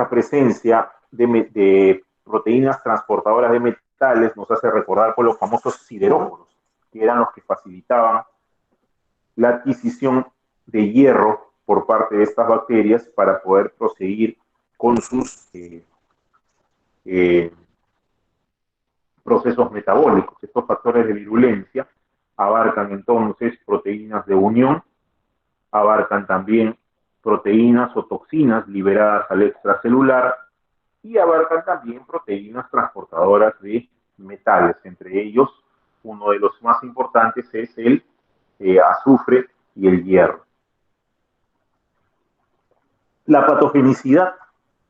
presencia de proteínas transportadoras de metales nos hace recordar por los famosos sideróforos, que eran los que facilitaban la adquisición de hierro por parte de estas bacterias para poder proseguir con sus procesos metabólicos. Estos factores de virulencia abarcan entonces proteínas de unión, abarcan también proteínas o toxinas liberadas al extracelular y abarcan también proteínas transportadoras de metales. Entre ellos, uno de los más importantes es el azufre y el hierro. La patogenicidad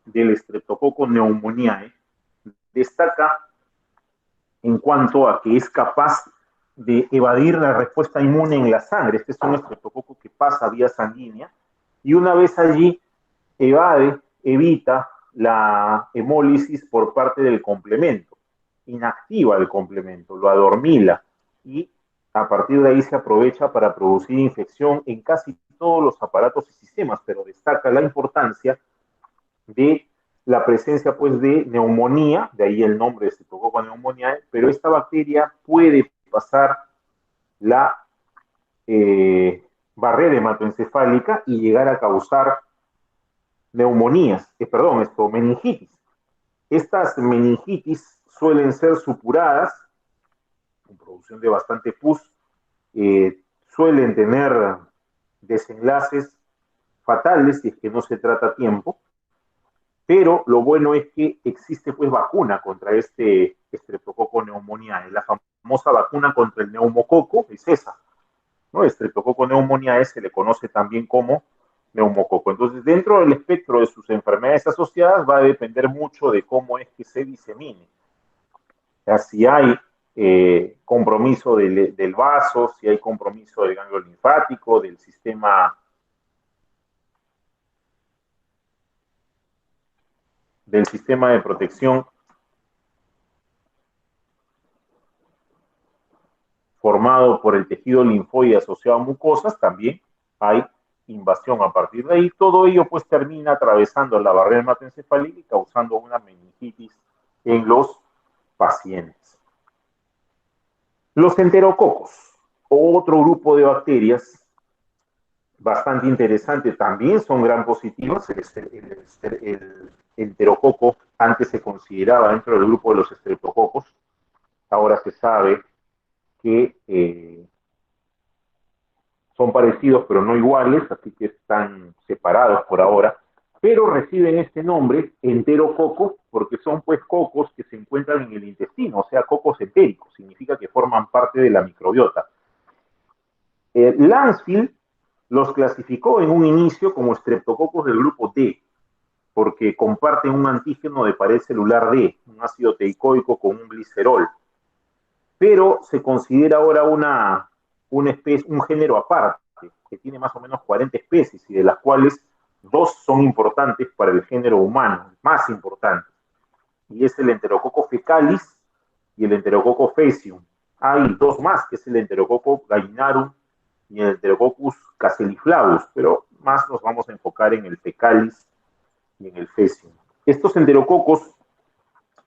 del Streptococcus pneumoniae destaca en cuanto a que es capaz de evadir la respuesta inmune en la sangre. Este es un estreptococo que pasa vía sanguínea y una vez allí evita la hemólisis por parte del complemento, inactiva el complemento, lo adormila y a partir de ahí se aprovecha para producir infección en casi todos los aparatos y sistemas, pero destaca la importancia de la presencia pues de neumonía, de ahí el nombre de Streptococcus pneumoniae, pero esta bacteria puede pasar la barrera hematoencefálica y llegar a causar neumonías, meningitis. Estas meningitis suelen ser supuradas, con producción de bastante pus, suelen tener desenlaces fatales si es que no se trata a tiempo, pero lo bueno es que existe pues vacuna contra este Streptococcus pneumoniae. La famosa vacuna contra el neumococo es esa, ¿no? Streptococcus pneumoniae se le conoce también como neumococo. Entonces, dentro del espectro de sus enfermedades asociadas va a depender mucho de cómo es que se disemine. O sea, si hay compromiso del vaso, si hay compromiso del ganglio linfático, del sistema de protección formado por el tejido linfoide asociado a mucosas, también hay invasión a partir de ahí. Todo ello pues termina atravesando la barrera hematoencefálica y causando una meningitis en los pacientes. Los enterococos, otro grupo de bacterias bastante interesante, también son gram positivas. El enterococo antes se consideraba dentro del grupo de los estreptococos, ahora se sabe que son parecidos pero no iguales, así que están separados por ahora, pero reciben este nombre, enterococo, porque son pues cocos que se encuentran en el intestino, o sea, cocos entéricos, significa que forman parte de la microbiota. Landsfield los clasificó en un inicio como estreptococos del grupo D, porque comparten un antígeno de pared celular D, un ácido teicoico con un glicerol, pero se considera ahora un género aparte, que tiene más o menos 40 especies y de las cuales 2 son importantes para el género humano, más importantes, y es el Enterococcus fecalis y el Enterococcus faecium. Hay 2 más, que es el Enterococcus gallinarum y el Enterococcus caseliflavus, pero más nos vamos a enfocar en el fecalis y en el faecium. Estos enterococos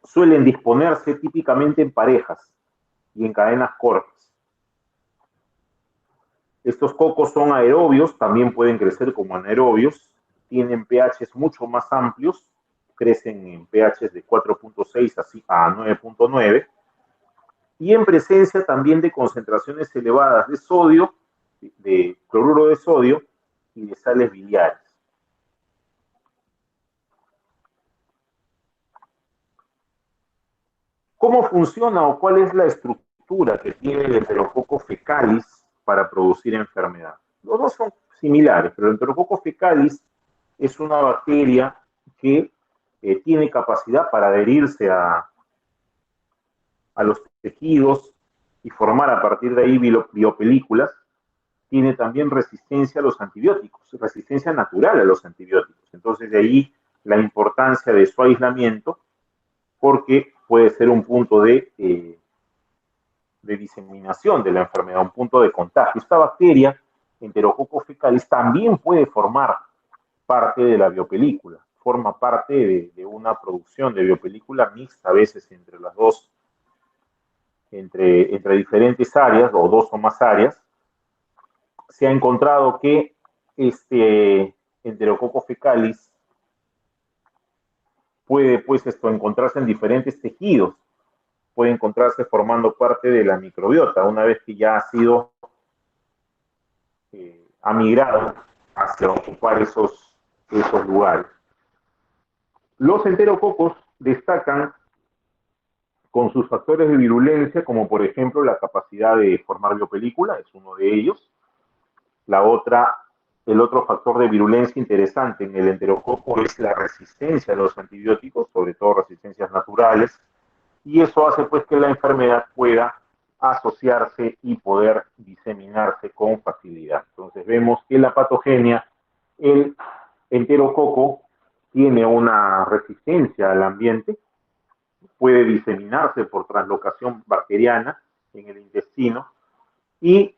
suelen disponerse típicamente en parejas y en cadenas cortas. Estos cocos son aerobios, también pueden crecer como anaerobios, tienen pHs mucho más amplios, crecen en pHs de 4.6 a 9.9, y en presencia también de concentraciones elevadas de sodio, de cloruro de sodio y de sales biliares. ¿Cómo funciona o cuál es la estructura estructura que tiene el Enterococcus fecalis para producir enfermedad. Los dos son similares, pero el Enterococcus fecalis es una bacteria que tiene capacidad para adherirse a los tejidos y formar a partir de ahí biopelículas. Tiene también resistencia a los antibióticos, resistencia natural a los antibióticos. Entonces, de ahí la importancia de su aislamiento, porque puede ser un punto de diseminación de la enfermedad, un punto de contagio. Esta bacteria, Enterococcus fecalis, también puede formar parte de la biopelícula, forma parte de una producción de biopelícula mixta, a veces entre las dos, entre diferentes áreas, o dos o más áreas. Se ha encontrado que este Enterococcus fecalis puede, pues, encontrarse en diferentes tejidos, puede encontrarse formando parte de la microbiota, una vez que ya ha sido, ha migrado hacia ocupar esos lugares. Los enterococos destacan con sus factores de virulencia, como por ejemplo la capacidad de formar biopelícula, es uno de ellos. El otro factor de virulencia interesante en el enterococo es la resistencia a los antibióticos, sobre todo resistencias naturales, y eso hace pues que la enfermedad pueda asociarse y poder diseminarse con facilidad. Entonces vemos que la patogenia, el enterococo, tiene una resistencia al ambiente, puede diseminarse por translocación bacteriana en el intestino y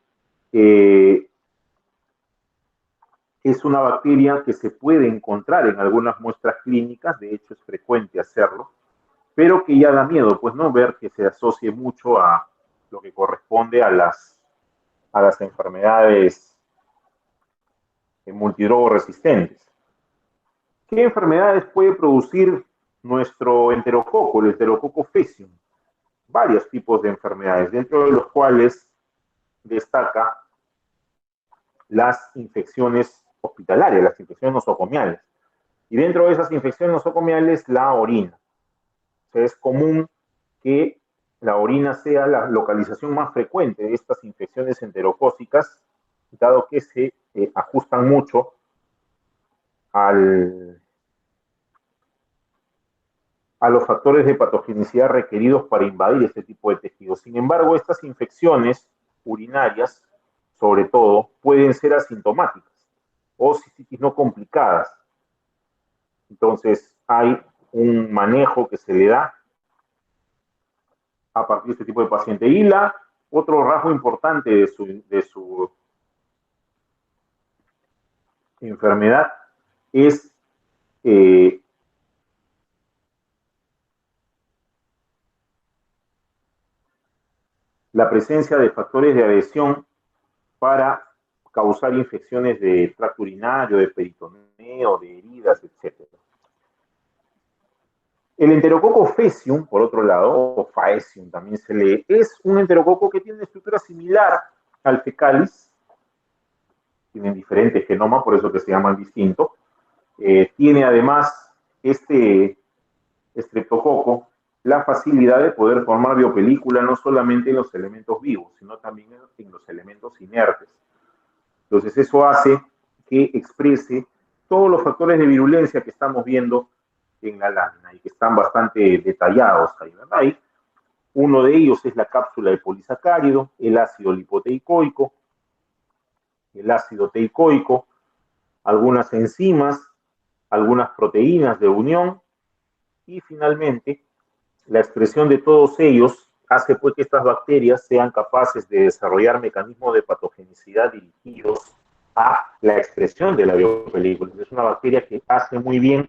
es una bacteria que se puede encontrar en algunas muestras clínicas, de hecho es frecuente hacerlo, pero que ya da miedo, pues, no ver que se asocie mucho a lo que corresponde a las enfermedades multidrogoresistentes. ¿Qué enfermedades puede producir nuestro enterococo, el Enterococcus faecium? Varios tipos de enfermedades, dentro de los cuales destaca las infecciones hospitalarias, las infecciones nosocomiales. Y dentro de esas infecciones nosocomiales, la orina. O sea, es común que la orina sea la localización más frecuente de estas infecciones enterocócicas, dado que se ajustan mucho a los factores de patogenicidad requeridos para invadir este tipo de tejidos. Sin embargo, estas infecciones urinarias, sobre todo, pueden ser asintomáticas o cistitis no complicadas. Entonces, hay un manejo que se le da a partir de este tipo de paciente. Y otro rasgo importante de su enfermedad es la presencia de factores de adhesión para causar infecciones de tracto urinario, de peritoneo, de heridas, etc. El Enterococcus faecium, por otro lado, o faecium también se lee, es un enterococo que tiene una estructura similar al fecalis, tienen diferentes genomas, por eso que se llaman distintos. Tiene además este estreptococo la facilidad de poder formar biopelícula no solamente en los elementos vivos, sino también en los elementos inertes. Entonces eso hace que exprese todos los factores de virulencia que estamos viendo en la lámina y que están bastante detallados ahí, ¿verdad? Ahí, uno de ellos es la cápsula de polisacárido, el ácido lipoteicoico, el ácido teicoico, algunas enzimas, algunas proteínas de unión y finalmente la expresión de todos ellos hace pues que estas bacterias sean capaces de desarrollar mecanismos de patogenicidad dirigidos a la expresión de la biopelícula. Es una bacteria que hace muy bien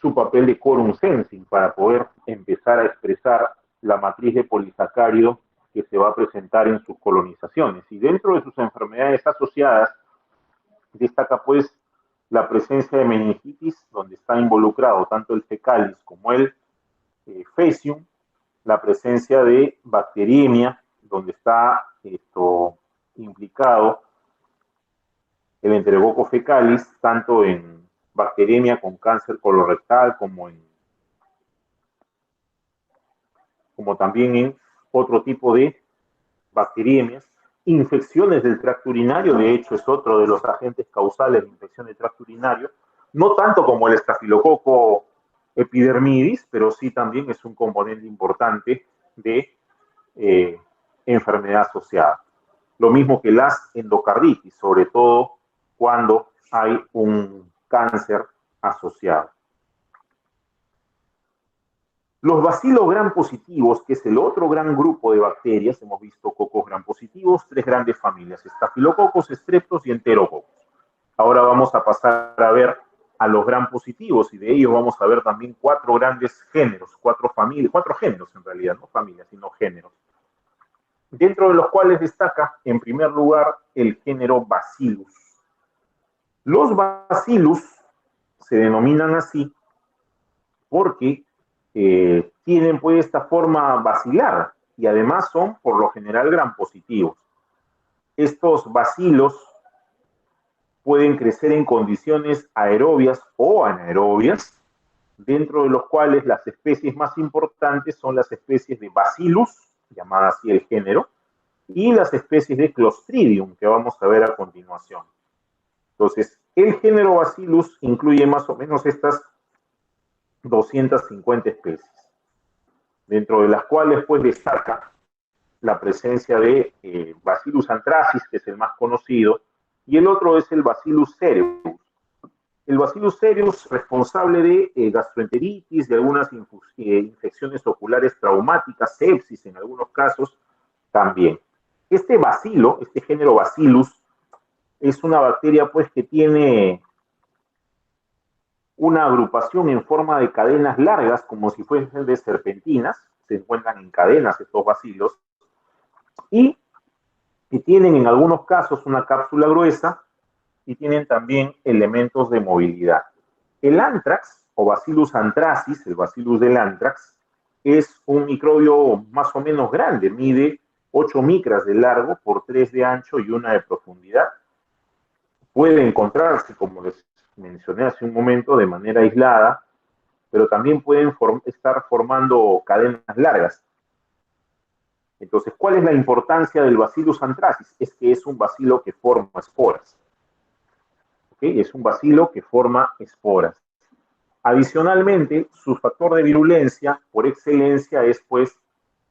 su papel de quorum sensing para poder empezar a expresar la matriz de polisacárido que se va a presentar en sus colonizaciones. Y dentro de sus enfermedades asociadas destaca pues la presencia de meningitis, donde está involucrado tanto el fecalis como el faecium, la presencia de bacteriemia, donde está implicado el Enterococcus fecalis, tanto en bacteriemia con cáncer colorectal como también en otro tipo de bacteriemias, infecciones del tracto urinario, de hecho es otro de los agentes causales de infección del tracto urinario, no tanto como el estafilococo epidermidis, pero sí también es un componente importante de enfermedad asociada. Lo mismo que las endocarditis, sobre todo cuando hay un cáncer asociado. Los bacilos gram positivos, que es el otro gran grupo de bacterias, hemos visto cocos gram positivos, tres grandes familias, estafilococos, streptos y enterococos. Ahora vamos a pasar a ver a los gram positivos y de ellos vamos a ver también cuatro grandes géneros, cuatro géneros en realidad, no familias, sino géneros, dentro de los cuales destaca en primer lugar el género Bacillus. Los Bacillus se denominan así porque tienen pues esta forma bacilar y además son por lo general gram positivos. Estos bacilos pueden crecer en condiciones aerobias o anaerobias, dentro de los cuales las especies más importantes son las especies de Bacillus, llamada así el género, y las especies de Clostridium, que vamos a ver a continuación. Entonces, el género Bacillus incluye más o menos estas 250 especies, dentro de las cuales pues destaca la presencia de Bacillus anthracis, que es el más conocido, y el otro es el Bacillus cereus. El Bacillus cereus, responsable de gastroenteritis, de algunas infecciones oculares traumáticas, sepsis en algunos casos también. Este bacilo, este género Bacillus, es una bacteria pues que tiene una agrupación en forma de cadenas largas, como si fuesen de serpentinas, se encuentran en cadenas estos bacilos, y que tienen en algunos casos una cápsula gruesa y tienen también elementos de movilidad. El anthrax, o Bacillus anthracis, el Bacillus del anthrax, es un microbio más o menos grande, mide 8 micras de largo por 3 de ancho y 1 de profundidad. Puede encontrarse, como les mencioné hace un momento, de manera aislada, pero también pueden estar formando cadenas largas. Entonces, ¿cuál es la importancia del Bacillus anthracis? Es que es un bacilo que forma esporas. ¿Okay? Es un bacilo que forma esporas. Adicionalmente, su factor de virulencia por excelencia es pues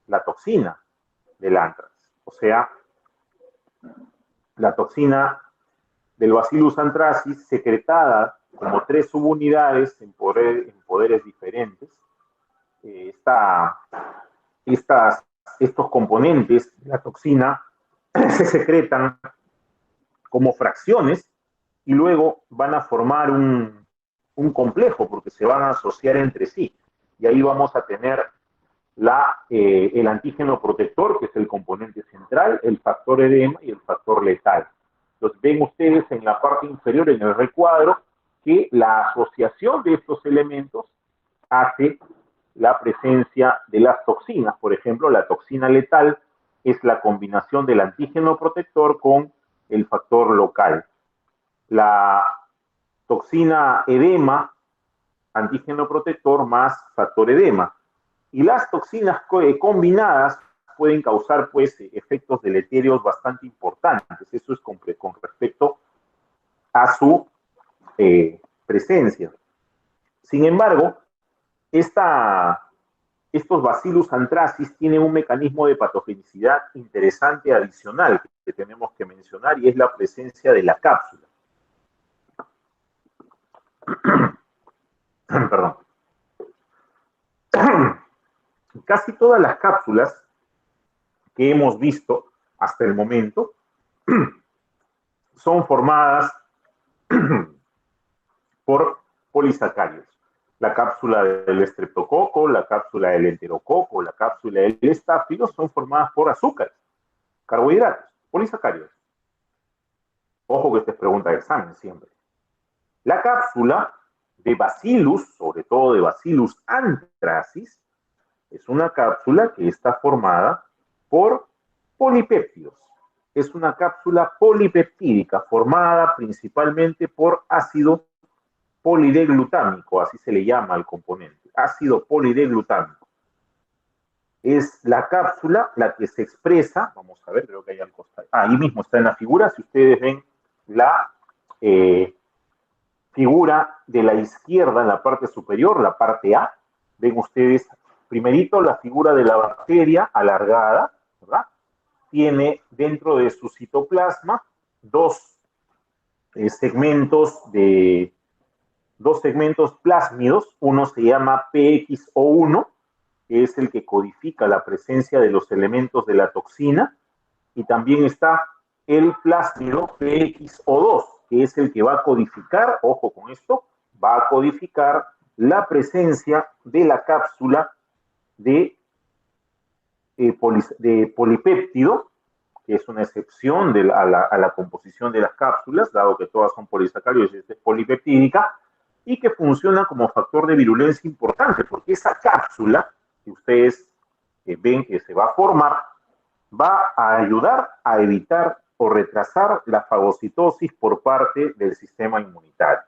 la toxina del anthrax. O sea, la toxina del Bacillus anthracis secretada como 3 subunidades en poderes diferentes. Estos componentes de la toxina se secretan como fracciones y luego van a formar un complejo porque se van a asociar entre sí. Y ahí vamos a tener el antígeno protector, que es el componente central, el factor edema y el factor letal. Entonces ven ustedes en la parte inferior, en el recuadro, que la asociación de estos elementos hace la presencia de las toxinas. Por ejemplo, la toxina letal es la combinación del antígeno protector con el factor local. La toxina edema, antígeno protector más factor edema. Y las toxinas combinadas pueden causar pues efectos deleterios bastante importantes. Eso es con respecto a su presencia. Sin embargo, estos Bacillus anthracis tienen un mecanismo de patogenicidad interesante adicional que tenemos que mencionar y es la presencia de la cápsula. Perdón. Casi todas las cápsulas que hemos visto hasta el momento son formadas por polisacáridos. La cápsula del estreptococo, la cápsula del enterococo, la cápsula del estáfilo son formadas por azúcares, carbohidratos, polisacáridos. Ojo que esta es pregunta de examen siempre. La cápsula de Bacillus, sobre todo de Bacillus anthracis, es una cápsula que está formada por polipéptidos. Es una cápsula polipeptídica formada principalmente por ácido polideglutámico, así se le llama al componente, ácido polideglutámico. Es la cápsula la que se expresa, vamos a ver, creo que hay al costado, ahí mismo está en la figura, si ustedes ven la figura de la izquierda en la parte superior, la parte A, ven ustedes primerito la figura de la bacteria alargada, ¿verdad? Tiene dentro de su citoplasma dos segmentos plásmidos, uno se llama PXO1, que es el que codifica la presencia de los elementos de la toxina, y también está el plásmido PXO2, que es el que va a codificar, ojo con esto, va a codificar la presencia de la cápsula de polipéptido, que es una excepción a la composición de las cápsulas, dado que todas son polisacáridos y esta es polipeptídica, y que funciona como factor de virulencia importante, porque esa cápsula que ustedes ven que se va a formar, va a ayudar a evitar o retrasar la fagocitosis por parte del sistema inmunitario.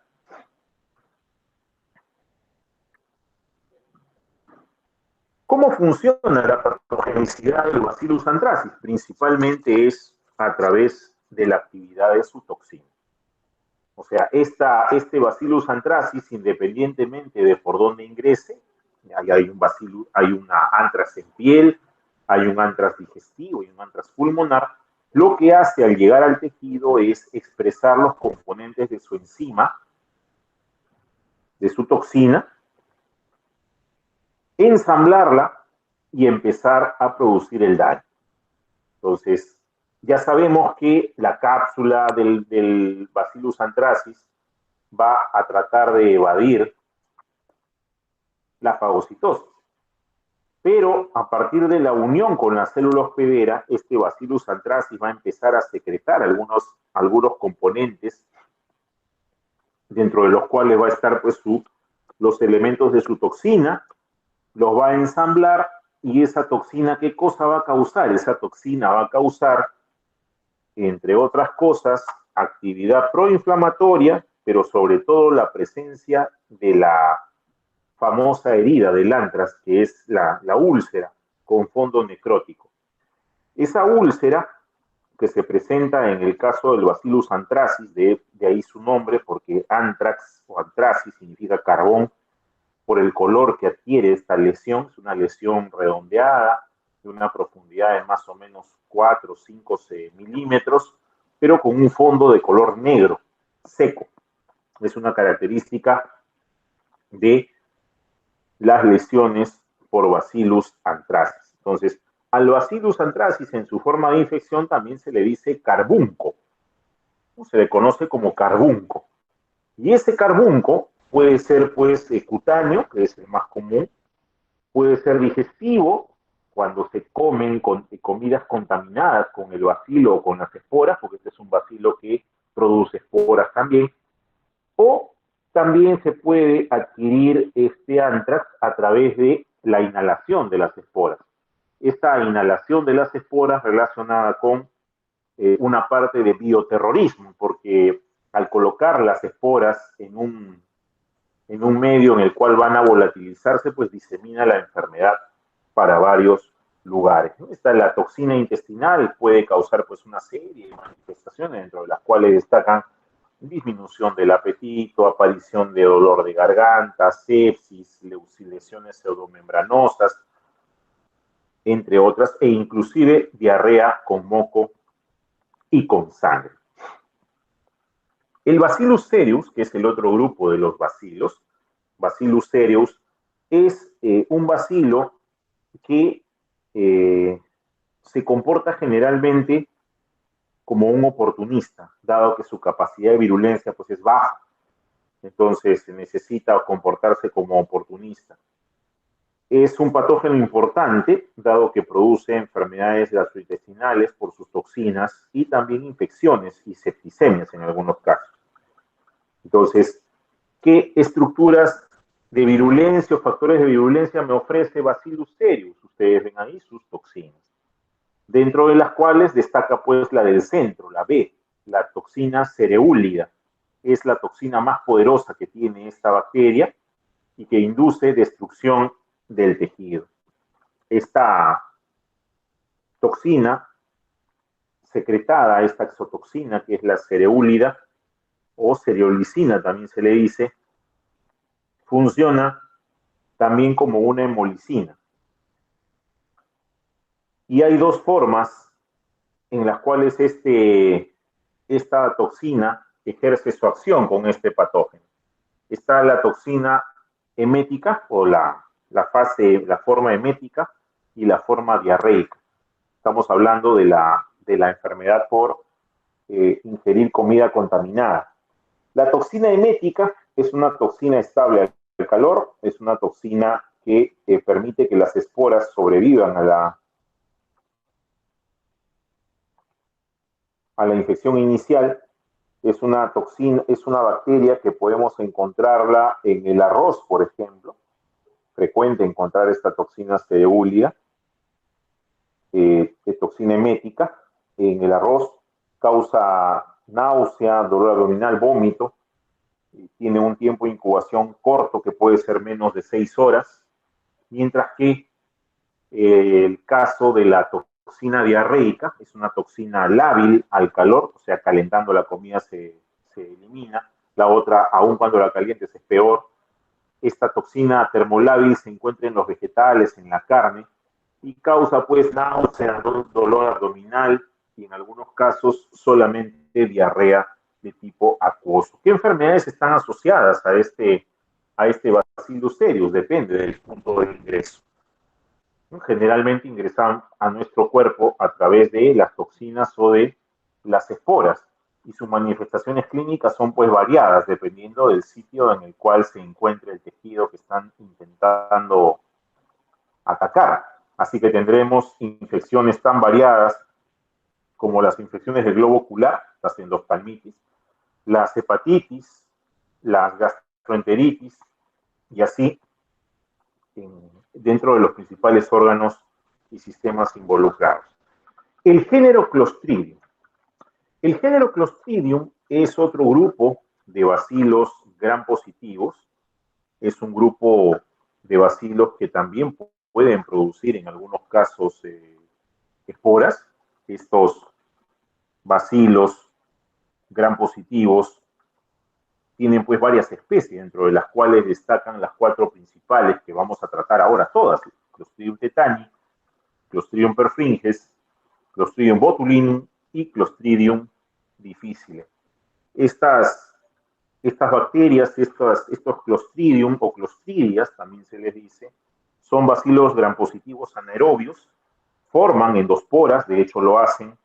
¿Cómo funciona la patogenicidad del Bacillus anthracis? Principalmente es a través de la actividad de su toxina. O sea, este Bacillus anthracis, independientemente de por dónde ingrese, hay una anthrax en piel, hay un anthrax digestivo y un anthrax pulmonar, lo que hace al llegar al tejido es expresar los componentes de su enzima, de su toxina, ensamblarla y empezar a producir el daño. Entonces, ya sabemos que la cápsula del Bacillus anthracis va a tratar de evadir la fagocitosis. Pero a partir de la unión con la célula hospedera, este Bacillus anthracis va a empezar a secretar algunos componentes, dentro de los cuales va a estar pues, los elementos de su toxina, los va a ensamblar, y esa toxina, ¿qué cosa va a causar? Esa toxina va a causar, entre otras cosas, actividad proinflamatoria, pero sobre todo la presencia de la famosa herida del anthrax, que es la úlcera con fondo necrótico. Esa úlcera, que se presenta en el caso del Bacillus anthracis, de ahí su nombre, porque anthrax o anthracis significa carbón, por el color que adquiere esta lesión, es una lesión redondeada, de una profundidad de más o menos 4 o 5 milímetros, pero con un fondo de color negro, seco. Es una característica de las lesiones por Bacillus anthracis. Entonces, al Bacillus anthracis en su forma de infección también se le dice carbunco, se le conoce como carbunco. Y ese carbunco puede ser pues cutáneo, que es el más común, puede ser digestivo, cuando se comen comidas contaminadas con el bacilo o con las esporas, porque este es un bacilo que produce esporas también, o también se puede adquirir este anthrax a través de la inhalación de las esporas. Esta inhalación de las esporas relacionada con una parte de bioterrorismo, porque al colocar las esporas en un medio en el cual van a volatilizarse, pues disemina la enfermedad para varios lugares. Esta la toxina intestinal puede causar pues una serie de manifestaciones, dentro de las cuales destacan disminución del apetito, aparición de dolor de garganta, sepsis, lesiones pseudomembranosas, entre otras, e inclusive diarrea con moco y con sangre. El Bacillus cereus, que es el otro grupo de los bacilos, Bacillus cereus, es un bacilo que se comporta generalmente como un oportunista, dado que su capacidad de virulencia pues, es baja. Entonces necesita comportarse como oportunista. Es un patógeno importante, dado que produce enfermedades gastrointestinales por sus toxinas y también infecciones y septicemias en algunos casos. Entonces, ¿qué estructuras de virulencia o factores de virulencia me ofrece Bacillus cereus? Ustedes ven ahí sus toxinas, dentro de las cuales destaca pues la del centro, la B, la toxina cereúlida. Es la toxina más poderosa que tiene esta bacteria y que induce destrucción del tejido. esta toxina secretada, esta exotoxina, que es la cereúlida o cereolicina también se le dice, funciona también como una hemolicina. Y hay dos formas en las cuales esta toxina ejerce su acción con este patógeno. Está la toxina emética o la forma emética y la forma diarreica. Estamos hablando de la enfermedad por ingerir comida contaminada. La toxina emética es una toxina estable al calor, es una toxina que permite que las esporas sobrevivan a la infección inicial. Es una toxina, es una bacteria que podemos encontrarla en el arroz, por ejemplo. Frecuente encontrar esta toxina cereúlea, toxina emética, en el arroz. Causa náusea, dolor abdominal, vómito. Tiene un tiempo de incubación corto que puede ser menos de 6 horas, mientras que el caso de la toxina diarreica es una toxina lábil al calor, o sea, calentando la comida se elimina. La otra, aun cuando la calientes, es peor. Esta toxina termolábil se encuentra en los vegetales, en la carne, y causa pues náusea, dolor abdominal y en algunos casos solamente diarrea de tipo acuoso. ¿Qué enfermedades están asociadas a este Bacillus cereus? Depende del punto de ingreso. Generalmente ingresan a nuestro cuerpo a través de las toxinas o de las esporas, y sus manifestaciones clínicas son pues variadas dependiendo del sitio en el cual se encuentre el tejido que están intentando atacar. Así que tendremos infecciones tan variadas como las infecciones del globo ocular, las endoftalmitis, las hepatitis, las gastroenteritis, y así dentro de los principales órganos y sistemas involucrados. El género Clostridium. El género Clostridium es otro grupo de bacilos gram positivos. Es un grupo de bacilos que también pueden producir en algunos casos esporas. Estos bacilos gram positivos tienen pues varias especies, dentro de las cuales destacan las 4 principales que vamos a tratar ahora todas: Clostridium tetani, Clostridium perfringens, Clostridium botulinum y Clostridium difficile. Estas bacterias, estos Clostridium o Clostridias, también se les dice, son bacilos gram positivos anaerobios, forman endosporas, de hecho lo hacen,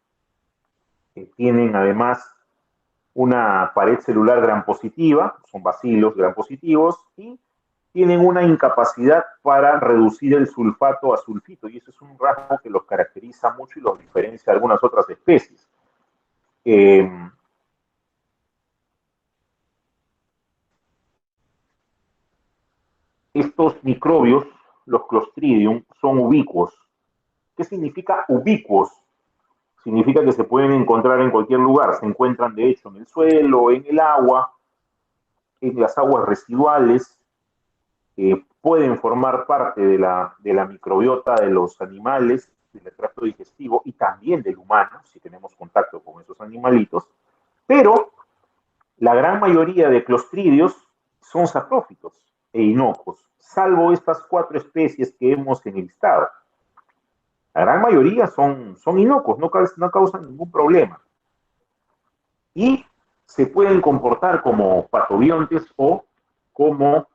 tienen además una pared celular gram positiva, son bacilos gram positivos, y tienen una incapacidad para reducir el sulfato a sulfito, y eso es un rasgo que los caracteriza mucho y los diferencia de algunas otras especies. Estos microbios, los Clostridium, son ubicuos. ¿Qué significa ubicuos? Significa que se pueden encontrar en cualquier lugar. Se encuentran, de hecho, en el suelo, en el agua, en las aguas residuales. Pueden formar parte de la microbiota de los animales, del tracto digestivo y también del humano, si tenemos contacto con esos animalitos. Pero la gran mayoría de clostridios son saprófitos e inocuos, salvo estas 4 especies que hemos enlistado. La gran mayoría son inocuos, no causan ningún problema. Y se pueden comportar como patobiontes o como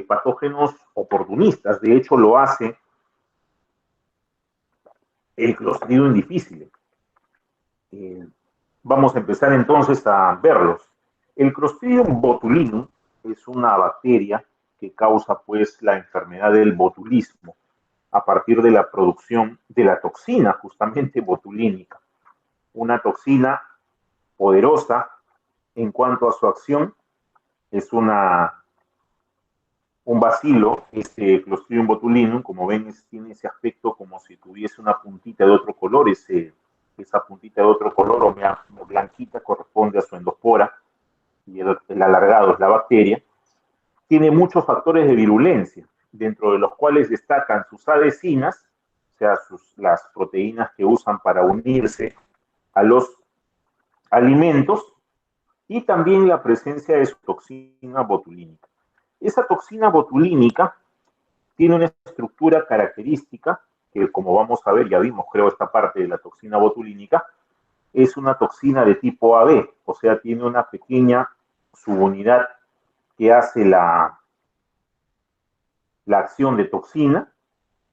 patógenos oportunistas. De hecho, lo hace el Clostridium difficile. Vamos a empezar entonces a verlos. El Clostridium botulinum es una bacteria que causa pues la enfermedad del botulismo a partir de la producción de la toxina justamente botulínica. Una toxina poderosa en cuanto a su acción, es un bacilo, este Clostridium botulinum, como ven, tiene ese aspecto como si tuviese una puntita de otro color. Esa puntita de otro color o blanquita corresponde a su endospora, y el alargado es la bacteria. Tiene muchos factores de virulencia, dentro de los cuales destacan sus adhesinas sea, las proteínas que usan para unirse a los alimentos, y también la presencia de su toxina botulínica. Esa toxina botulínica tiene una estructura característica, que como vamos a ver, ya vimos creo esta parte de la toxina botulínica, es una toxina de tipo AB, o sea, tiene una pequeña subunidad que hace la acción de toxina,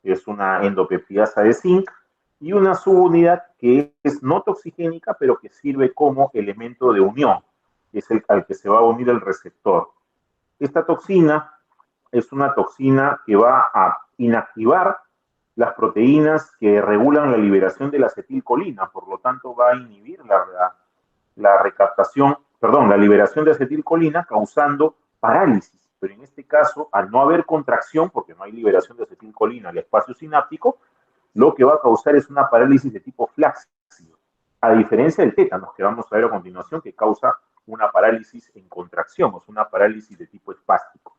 que es una endopeptidasa de zinc, y una subunidad que es no toxigénica, pero que sirve como elemento de unión, que es al que se va a unir el receptor. Esta toxina es una toxina que va a inactivar las proteínas que regulan la liberación de la acetilcolina, por lo tanto va a inhibir la recaptación, perdón, la liberación de acetilcolina causando parálisis. Pero en este caso, al no haber contracción, porque no hay liberación de acetilcolina al espacio sináptico, lo que va a causar es una parálisis de tipo flácido, a diferencia del tétanos, que vamos a ver a continuación, que causa una parálisis en contracción, o sea, una parálisis de tipo espástico.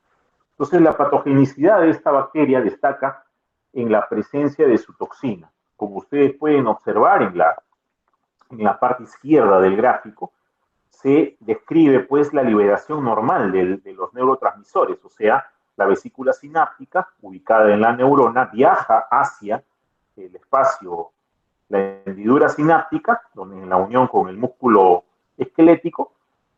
Entonces, la patogenicidad de esta bacteria destaca en la presencia de su toxina. Como ustedes pueden observar en la parte izquierda del gráfico, se describe pues la liberación normal de los neurotransmisores, o sea, la vesícula sináptica ubicada en la neurona viaja hacia el espacio, la hendidura sináptica, donde en la unión con el músculo esquelético,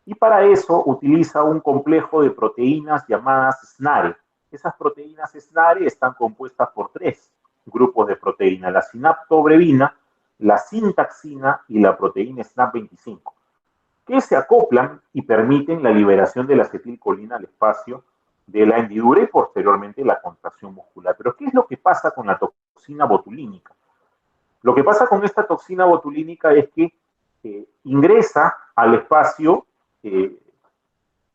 y para eso utiliza un complejo de proteínas llamadas SNARE. Esas proteínas SNARE están compuestas por tres grupos de proteínas: la sinaptobrevina, la sintaxina y la proteína SNAP25, que se acoplan y permiten la liberación de la acetilcolina al espacio de la hendidura y posteriormente la contracción muscular. Pero ¿qué es lo que pasa con la toxina botulínica? Lo que pasa con esta toxina botulínica es que ingresa al espacio eh,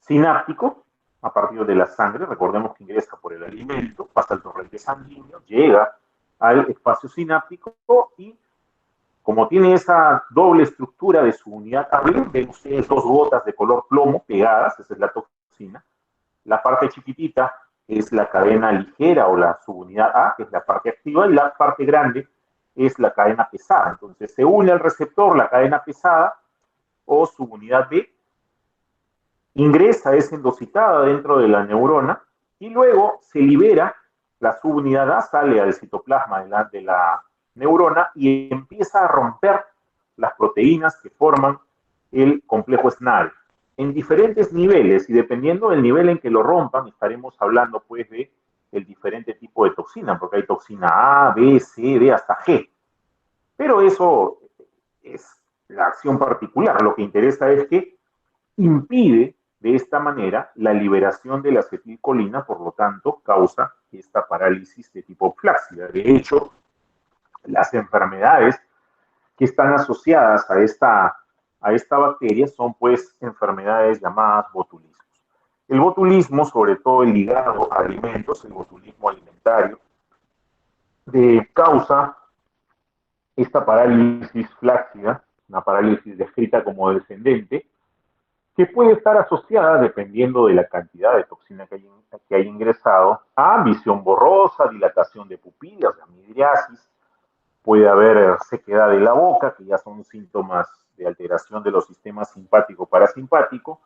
sináptico a partir de la sangre. Recordemos que ingresa por el alimento, pasa el torrente sanguíneo, llega al espacio sináptico y como tiene esa doble estructura de su unidad AB, ven ustedes dos gotas de color plomo pegadas, esa es la toxina. La parte chiquitita es la cadena ligera o la subunidad A, que es la parte activa, y la parte grande es la cadena pesada. Entonces se une al receptor la cadena pesada o subunidad B, ingresa, es endocitada dentro de la neurona y luego se libera la subunidad A, sale al citoplasma de la neurona y empieza a romper las proteínas que forman el complejo SNARE en diferentes niveles, y dependiendo del nivel en que lo rompan, estaremos hablando pues de el diferente tipo de toxina, porque hay toxina A, B, C, D, hasta G. Pero eso es la acción particular. Lo que interesa es que impide de esta manera la liberación de la acetilcolina, por lo tanto, causa esta parálisis de tipo flácida. De hecho, las enfermedades que están asociadas a esta bacteria son pues enfermedades llamadas botulismos. El botulismo, sobre todo el ligado a alimentos, el botulismo alimentario, causa esta parálisis flácida, una parálisis descrita como descendente, que puede estar asociada, dependiendo de la cantidad de toxina que haya ingresado, a visión borrosa, dilatación de pupilas, la midriasis, puede haber sequedad de la boca, que ya son síntomas de alteración de los sistemas simpático-parasimpático,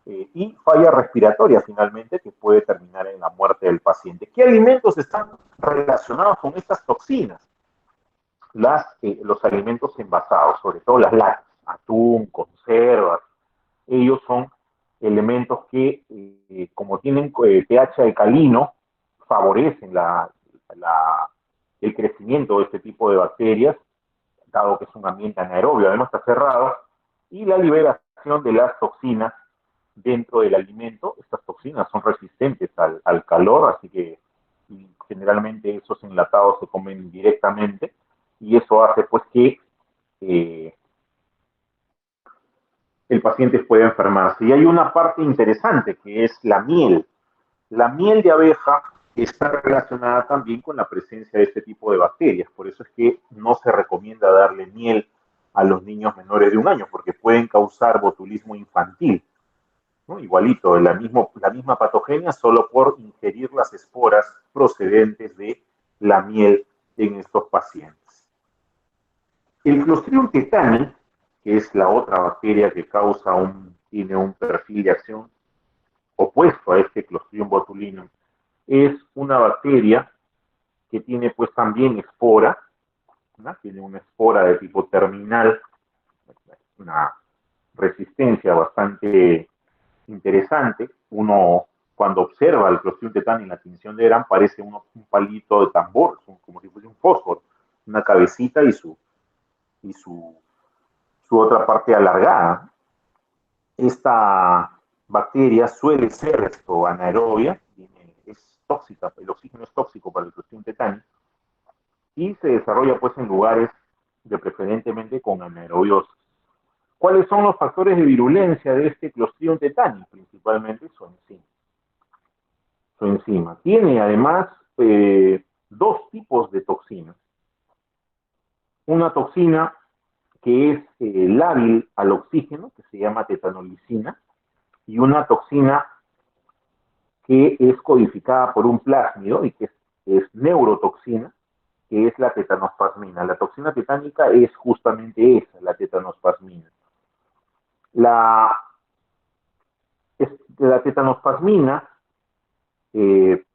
y falla respiratoria finalmente, que puede terminar en la muerte del paciente. ¿Qué alimentos están relacionados con estas toxinas? Los alimentos envasados, sobre todo las latas, atún, conservas. Ellos son elementos que, como tienen pH alcalino, favorecen el crecimiento de este tipo de bacterias, dado que es un ambiente anaerobio, además está cerrado, y la liberación de las toxinas dentro del alimento. Estas toxinas son resistentes al calor, así que generalmente esos enlatados se comen directamente, y eso hace pues que el paciente puede enfermarse. Y hay una parte interesante que es la miel. La miel de abeja está relacionada también con la presencia de este tipo de bacterias. Por eso es que no se recomienda darle miel a los niños menores de 1 año, porque pueden causar botulismo infantil, ¿no? Igualito, la misma patogenia, solo por ingerir las esporas procedentes de la miel en estos pacientes. El Clostridium tetani, que es la otra bacteria que tiene un perfil de acción opuesto a este Clostridium botulinum, es una bacteria que tiene pues también espora, ¿no? Tiene una espora de tipo terminal, una resistencia bastante interesante. Uno, cuando observa el Clostridium tetani en la tinción de Gram, parece un palito de tambor, como si fuese un fósforo, una cabecita y su otra parte alargada. Esta bacteria suele ser anaerobia, es tóxica, el oxígeno es tóxico para el Clostridium tetani, y se desarrolla pues en lugares de preferentemente con anaerobiosis. ¿Cuáles son los factores de virulencia de este Clostridium tetani? Principalmente su enzima. Su enzima. Tiene además dos tipos de toxinas. Una toxina que es lábil al oxígeno, que se llama tetanolicina, y una toxina que es codificada por un plásmido y que es neurotoxina, que es la tetanospasmina. La toxina tetánica es justamente esa, la tetanospasmina. La tetanospasmina se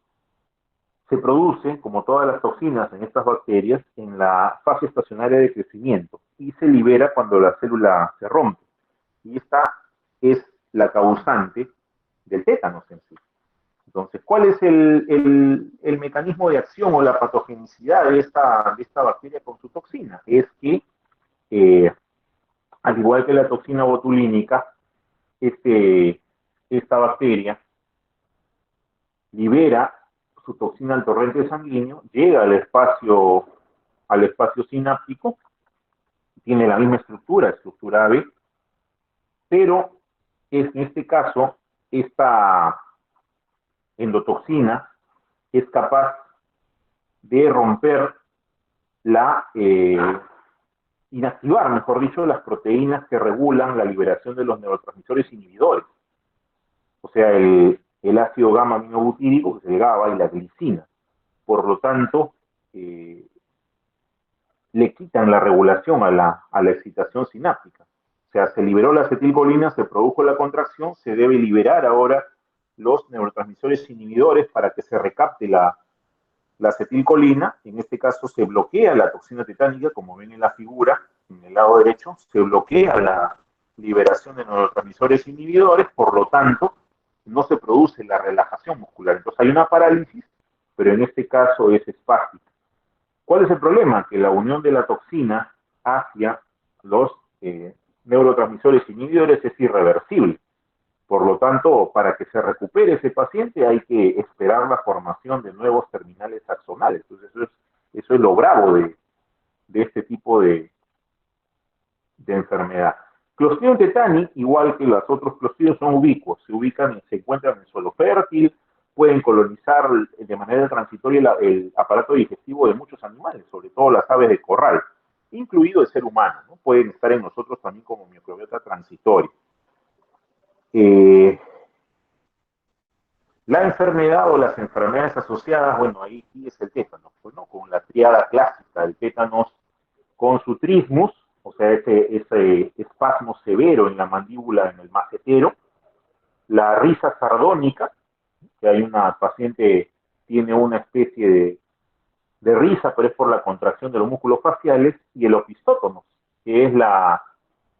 produce, como todas las toxinas en estas bacterias, en la fase estacionaria de crecimiento y se libera cuando la célula se rompe. Y esta es la causante del tétanos en sí. Entonces, ¿cuál es el mecanismo de acción o la patogenicidad de esta bacteria con su toxina? Es que, al igual que la toxina botulínica, esta bacteria libera su toxina al torrente sanguíneo, llega al espacio sináptico, tiene la misma estructura B, pero en este caso, esta endotoxina es capaz de romper inactivar, mejor dicho, las proteínas que regulan la liberación de los neurotransmisores inhibidores. O sea, el ácido gamma aminobutírico, que es el GABA, y la glicina. Por lo tanto, le quitan la regulación a la excitación sináptica. O sea, se liberó la acetilcolina, se produjo la contracción, se debe liberar ahora los neurotransmisores inhibidores para que se recapte la acetilcolina. En este caso se bloquea la toxina tetánica, como ven en la figura, en el lado derecho, se bloquea la liberación de neurotransmisores inhibidores, por lo tanto, no se produce la relajación muscular. Entonces hay una parálisis, pero en este caso es espástica. ¿Cuál es el problema? Que la unión de la toxina hacia los neurotransmisores inhibidores es irreversible. Por lo tanto, para que se recupere ese paciente hay que esperar la formación de nuevos terminales axonales. Entonces, eso es lo bravo de este tipo de enfermedad. Clostridium tetani, igual que los otros clostridios, son ubicuos. Se encuentran en suelo fértil, pueden colonizar de manera transitoria el aparato digestivo de muchos animales, sobre todo las aves de corral, incluido el ser humano, ¿no? Pueden estar en nosotros también como microbiota transitoria. La enfermedad o las enfermedades asociadas, bueno, ahí es el tétanos, pues, ¿no? Con la triada clásica, el tétanos con su trismus, o sea, ese espasmo severo en la mandíbula, en el macetero, la risa sardónica, que hay una paciente tiene una especie de risa, pero es por la contracción de los músculos faciales, y el opistótonos, que es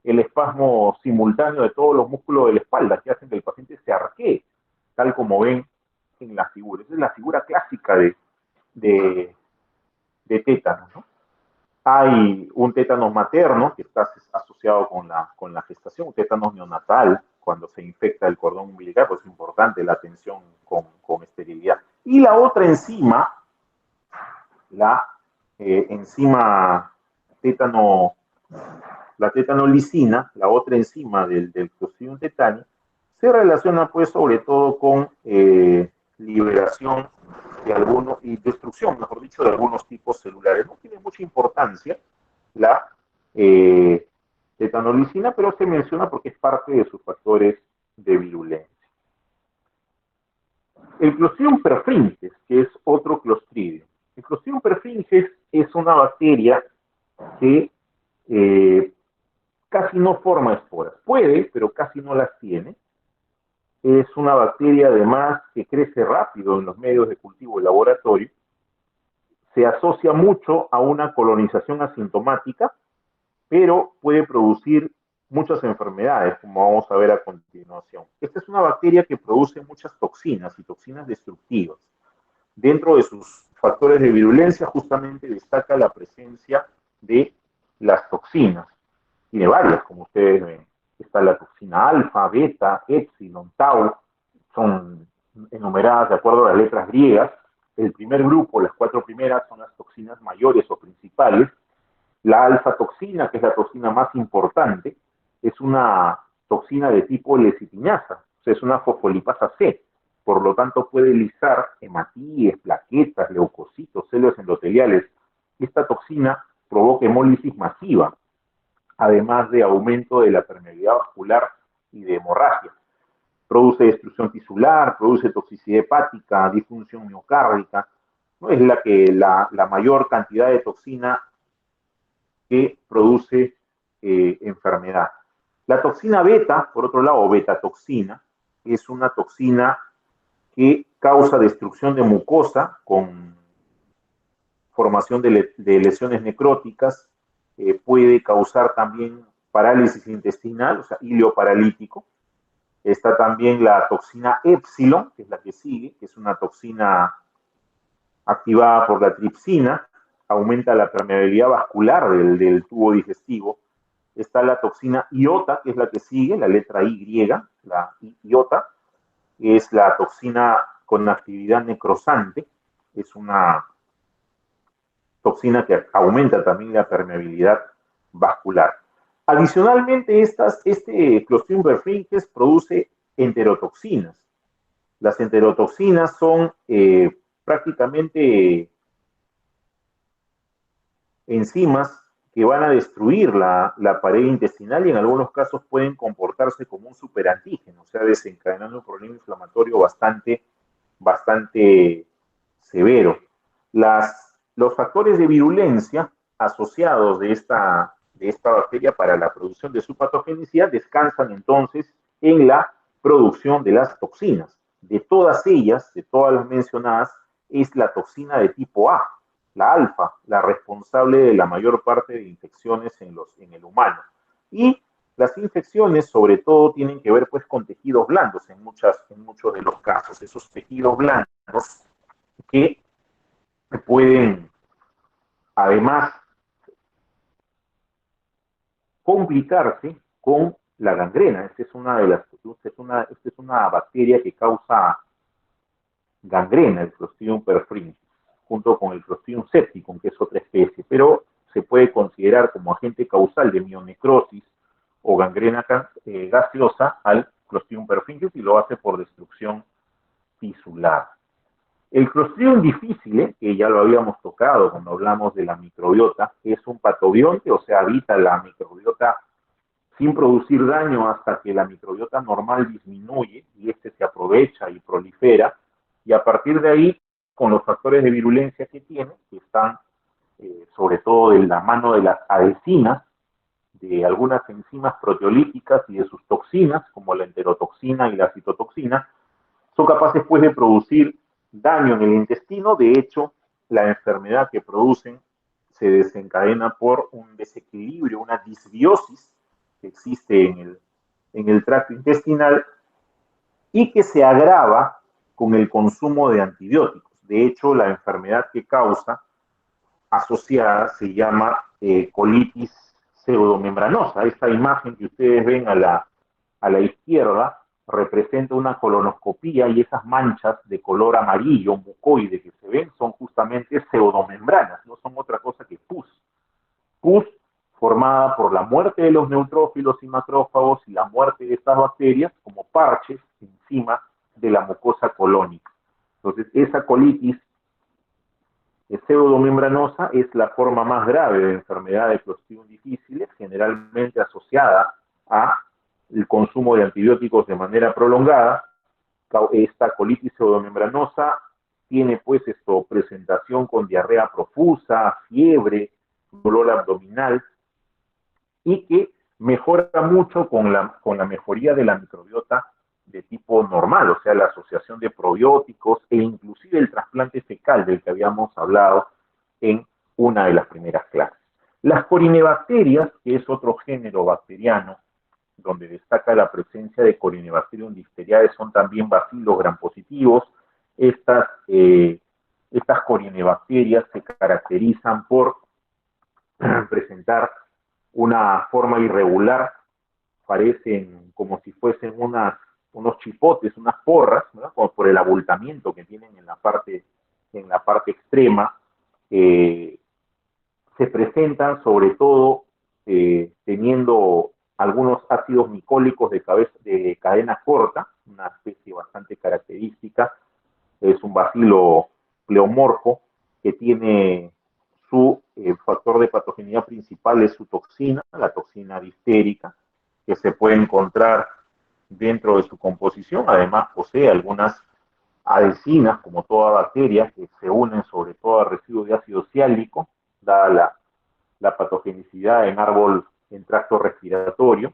el espasmo simultáneo de todos los músculos de la espalda, que hacen que el paciente se arquee, tal como ven en la figura. Esa es la figura clásica de tétanos, ¿no? Hay un tétanos materno que está asociado con la gestación, un tétanos neonatal, cuando se infecta el cordón umbilical, pues es importante la atención con esterilidad. Y la otra enzima, la enzima la tetanolicina, la otra enzima del Clostridium tetani, se relaciona pues sobre todo con liberación de algunos, y destrucción, mejor dicho, de algunos tipos celulares. No tiene mucha importancia la tetanolicina, pero se menciona porque es parte de sus factores de virulencia. El Clostridium perfringens, que es otro clostridio. El Clostridium perfringens es una bacteria que casi no forma esporas. Puede, pero casi no las tiene. Es una bacteria además que crece rápido en los medios de cultivo y laboratorio. Se asocia mucho a una colonización asintomática, pero puede producir muchas enfermedades, como vamos a ver a continuación. Esta es una bacteria que produce muchas toxinas y toxinas destructivas. Dentro de sus factores de virulencia justamente destaca la presencia de las toxinas. Tiene varias, como ustedes ven. Está la toxina alfa, beta, epsilon, tau, son enumeradas de acuerdo a las letras griegas. El primer grupo, las 4 primeras, son las toxinas mayores o principales. La alfa-toxina, que es la toxina más importante, es una toxina de tipo lecitinasa, o sea, es una fosfolipasa C. Por lo tanto, puede lisar hematíes, plaquetas, leucocitos, células endoteliales. Esta toxina provoca hemólisis masiva, además de aumento de la permeabilidad vascular y de hemorragia. Produce destrucción tisular, produce toxicidad hepática, disfunción miocárdica. ¿No? Es la mayor cantidad de toxina que produce enfermedad. La toxina beta, por otro lado, beta-toxina, es una toxina que causa destrucción de mucosa con formación de lesiones necróticas, puede causar también parálisis intestinal, o sea, ileoparalítico. Está también la toxina epsilon, que es la que sigue, que es una toxina activada por la tripsina, aumenta la permeabilidad vascular del tubo digestivo. Está la toxina iota, que es la que sigue, la letra Y, la iota, que es la toxina con actividad necrosante, es una toxina que aumenta también la permeabilidad vascular. Adicionalmente, este Clostridium perfringens produce enterotoxinas. Las enterotoxinas son prácticamente enzimas que van a destruir la pared intestinal y en algunos casos pueden comportarse como un superantígeno, o sea, desencadenando un problema inflamatorio bastante severo. Los factores de virulencia asociados de esta bacteria para la producción de su patogenicidad descansan entonces en la producción de las toxinas. De todas ellas, de todas las mencionadas, es la toxina de tipo A, la alfa, la responsable de la mayor parte de infecciones en el humano. Y las infecciones, sobre todo, tienen que ver pues, con tejidos blandos en muchos de los casos. Esos tejidos blandos que pueden, además, complicarse con la gangrena. Esta es una bacteria que causa gangrena, el Clostridium perfringens, junto con el Clostridium septicum, que es otra especie, pero se puede considerar como agente causal de mionecrosis o gangrena gaseosa al Clostridium perfringens y lo hace por destrucción tisular. El Clostridium difficile, que ya lo habíamos tocado cuando hablamos de la microbiota, es un patobionte, o sea, habita la microbiota sin producir daño hasta que la microbiota normal disminuye y este se aprovecha y prolifera, y a partir de ahí, con los factores de virulencia que tiene, que están sobre todo de la mano de las adhesinas, de algunas enzimas proteolíticas y de sus toxinas, como la enterotoxina y la citotoxina, son capaces pues de producir daño en el intestino. De hecho, la enfermedad que producen se desencadena por un desequilibrio, una disbiosis que existe en el tracto intestinal y que se agrava con el consumo de antibióticos. De hecho, la enfermedad que causa asociada se llama colitis pseudomembranosa. Esta imagen que ustedes ven a la izquierda representa una colonoscopía y esas manchas de color amarillo, mucoide que se ven, son justamente pseudomembranas, no son otra cosa que pus. Pus formada por la muerte de los neutrófilos y macrófagos y la muerte de estas bacterias como parches encima de la mucosa colónica. Entonces, esa colitis pseudomembranosa es la forma más grave de enfermedad de Clostridium difficile, generalmente asociada a el consumo de antibióticos de manera prolongada. Esta colitis pseudomembranosa tiene pues presentación con diarrea profusa, fiebre, dolor abdominal, y que mejora mucho con la mejoría de la microbiota de tipo normal, o sea, la asociación de probióticos e inclusive el trasplante fecal del que habíamos hablado en una de las primeras clases. Las corinebacterias, que es otro género bacteriano, donde destaca la presencia de Corynebacterium diphtheriae, son también bacilos grampositivos. Estas corinebacterias se caracterizan por presentar una forma irregular, parecen como si fuesen unos chipotes, unas porras, ¿no? Como por el abultamiento que tienen en la parte extrema. Se presentan sobre todo teniendo algunos ácidos micólicos de cadena corta, una especie bastante característica. Es un bacilo pleomorfo que tiene su factor de patogenidad principal es su toxina, la toxina difterica, que se puede encontrar dentro de su composición. Además posee algunas adhesinas, como toda bacteria, que se unen sobre todo a residuos de ácido siálico, dada la patogenicidad en tracto respiratorio.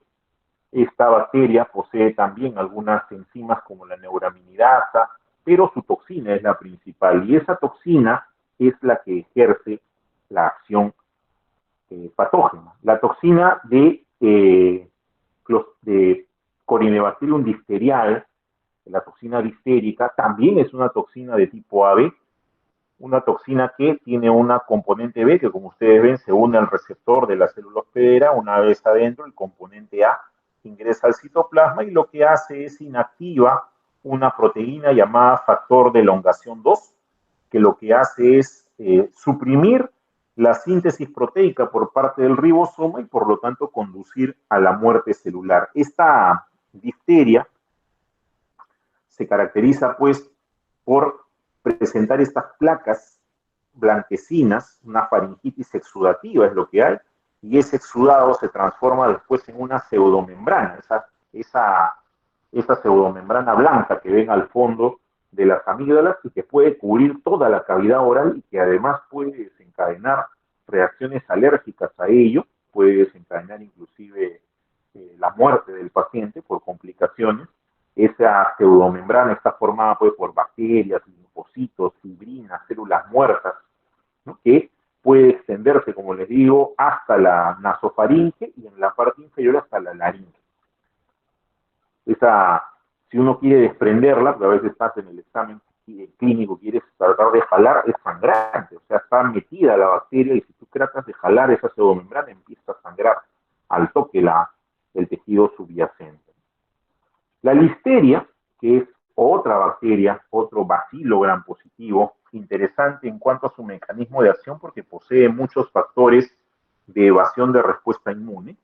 Esta bacteria posee también algunas enzimas como la neuraminidasa, pero su toxina es la principal, y esa toxina es la que ejerce la acción patógena. La toxina de Corynebacterium diphtheriae, la toxina difterica, también es una toxina de tipo AB, una toxina que tiene una componente B, que como ustedes ven se une al receptor de la célula hospedera. Una vez adentro, el componente A ingresa al citoplasma y lo que hace es inactiva una proteína llamada factor de elongación 2, que lo que hace es suprimir la síntesis proteica por parte del ribosoma y por lo tanto conducir a la muerte celular. Esta difteria se caracteriza pues por presentar estas placas blanquecinas, una faringitis exudativa es lo que hay, y ese exudado se transforma después en una pseudomembrana, esa pseudomembrana blanca que ven al fondo de las amígdalas y que puede cubrir toda la cavidad oral y que además puede desencadenar reacciones alérgicas a ello, puede desencadenar inclusive la muerte del paciente por complicaciones. Esa pseudomembrana está formada pues, por bacterias, linfocitos, fibrinas, células muertas, ¿no? Que puede extenderse, como les digo, hasta la nasofaringe y en la parte inferior hasta la laringe. Si uno quiere desprenderla, porque a veces estás en el examen clínico, quieres tratar de jalar, es sangrante, o sea, está metida la bacteria y si tú tratas de jalar esa pseudomembrana empieza a sangrar al toque el tejido subyacente. La listeria, que es otra bacteria, otro bacilo gram positivo, interesante en cuanto a su mecanismo de acción porque posee muchos factores de evasión de respuesta inmune.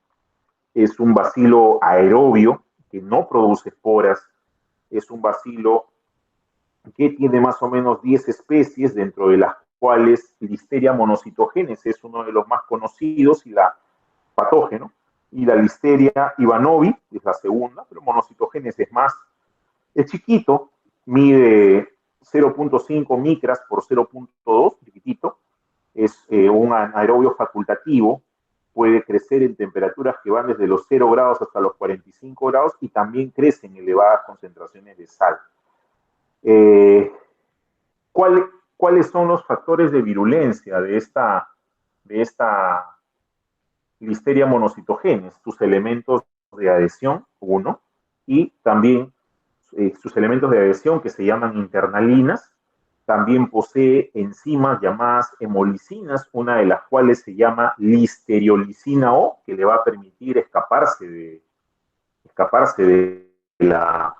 Es un bacilo aerobio que no produce esporas, es un bacilo que tiene más o menos 10 especies, dentro de las cuales Listeria monocitogenes es uno de los más conocidos y la patógeno, y la Listeria ivanovi es la segunda, pero monocitogenes es chiquito, mide 0.5 micras por 0.2, chiquitito, es un anaerobio facultativo, puede crecer en temperaturas que van desde los 0 grados hasta los 45 grados y también crece en elevadas concentraciones de sal. ¿Cuáles son los factores de virulencia de esta Listeria monocitogenes? Sus elementos de adhesión, uno, y también sus elementos de adhesión que se llaman internalinas. También posee enzimas llamadas hemolicinas, una de las cuales se llama listeriolicina O, que le va a permitir escaparse de la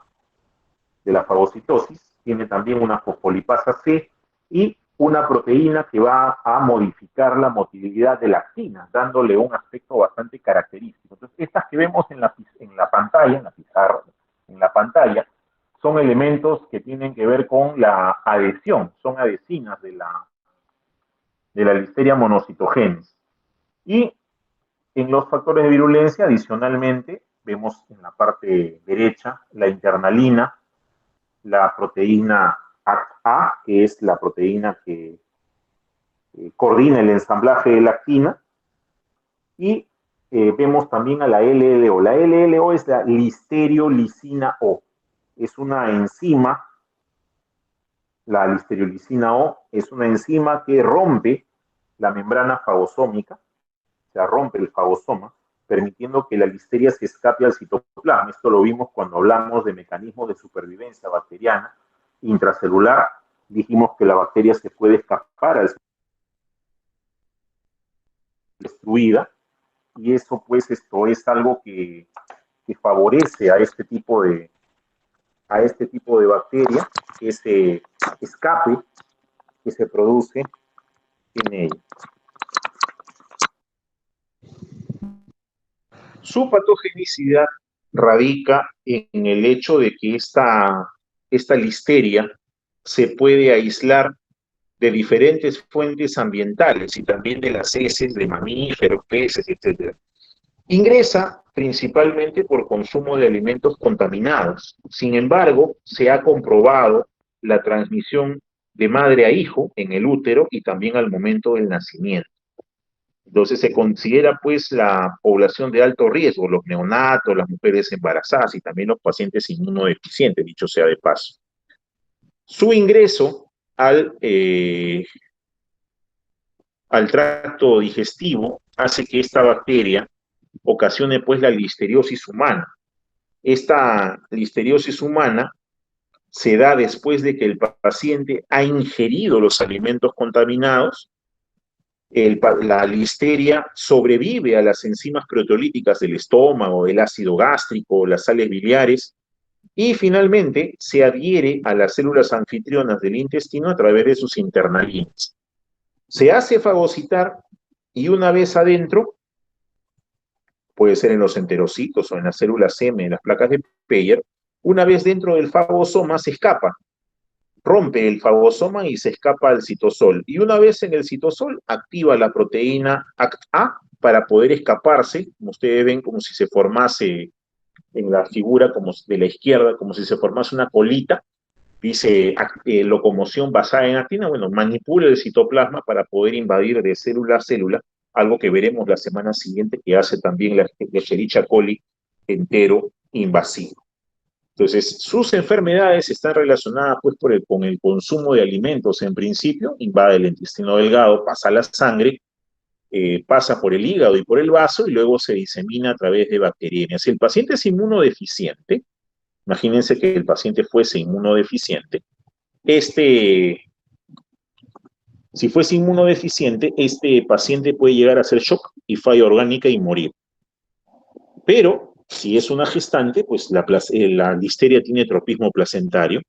fagocitosis. Tiene también una fosfolipasa C y una proteína que va a modificar la motilidad de la actina, dándole un aspecto bastante característico. Entonces, estas que vemos en la pantalla, en la pizarra, en la pantalla, son elementos que tienen que ver con la adhesión, son adhesinas de la Listeria monocitogenes. Y en los factores de virulencia, adicionalmente, vemos en la parte derecha la internalina, la proteína ACT-A, que es la proteína que coordina el ensamblaje de la actina, y vemos también a la LLO. La LLO es la listeriosina O. Es una enzima, la listeriosina O es una enzima que rompe la membrana fagosómica, o sea, rompe el fagosoma, permitiendo que la listeria se escape al citoplasma. Esto lo vimos cuando hablamos de mecanismos de supervivencia bacteriana intracelular. Dijimos que la bacteria se puede escapar al destruida, y eso pues esto es algo que favorece a este tipo de bacteria, ese escape que se produce en ella. Su patogenicidad radica en el hecho de que esta listeria se puede aislar de diferentes fuentes ambientales y también de las heces de mamíferos, peces, etc. Ingresa principalmente por consumo de alimentos contaminados. Sin embargo, se ha comprobado la transmisión de madre a hijo en el útero y también al momento del nacimiento. Entonces se considera pues la población de alto riesgo, los neonatos, las mujeres embarazadas y también los pacientes inmunodeficientes, dicho sea de paso. Su ingreso al tracto digestivo hace que esta bacteria ocasione pues la listeriosis humana. Esta listeriosis humana se da después de que el paciente ha ingerido los alimentos contaminados. La listeria sobrevive a las enzimas proteolíticas del estómago, el ácido gástrico, las sales biliares, y finalmente se adhiere a las células anfitrionas del intestino a través de sus internalinas. Se hace fagocitar y una vez adentro, puede ser en los enterocitos o en las células M, en las placas de Peyer, una vez dentro del fagosoma se escapa, rompe el fagosoma y se escapa al citosol. Y una vez en el citosol, activa la proteína ACT-A para poder escaparse, como ustedes ven, como si se formase en la figura como de la izquierda, como si se formase una colita, dice locomoción basada en actina, bueno, manipula el citoplasma para poder invadir de célula a célula, algo que veremos la semana siguiente que hace también la Escherichia coli entero invasivo. Entonces, sus enfermedades están relacionadas pues con el consumo de alimentos en principio, invade el intestino delgado, pasa a la sangre, pasa por el hígado y por el vaso y luego se disemina a través de bacteriemias. Si el paciente es inmunodeficiente, imagínense que el paciente fuese inmunodeficiente, si fuese inmunodeficiente, este paciente puede llegar a hacer shock y falla orgánica y morir. Pero si es una gestante, pues la listeria tiene tropismo placentario.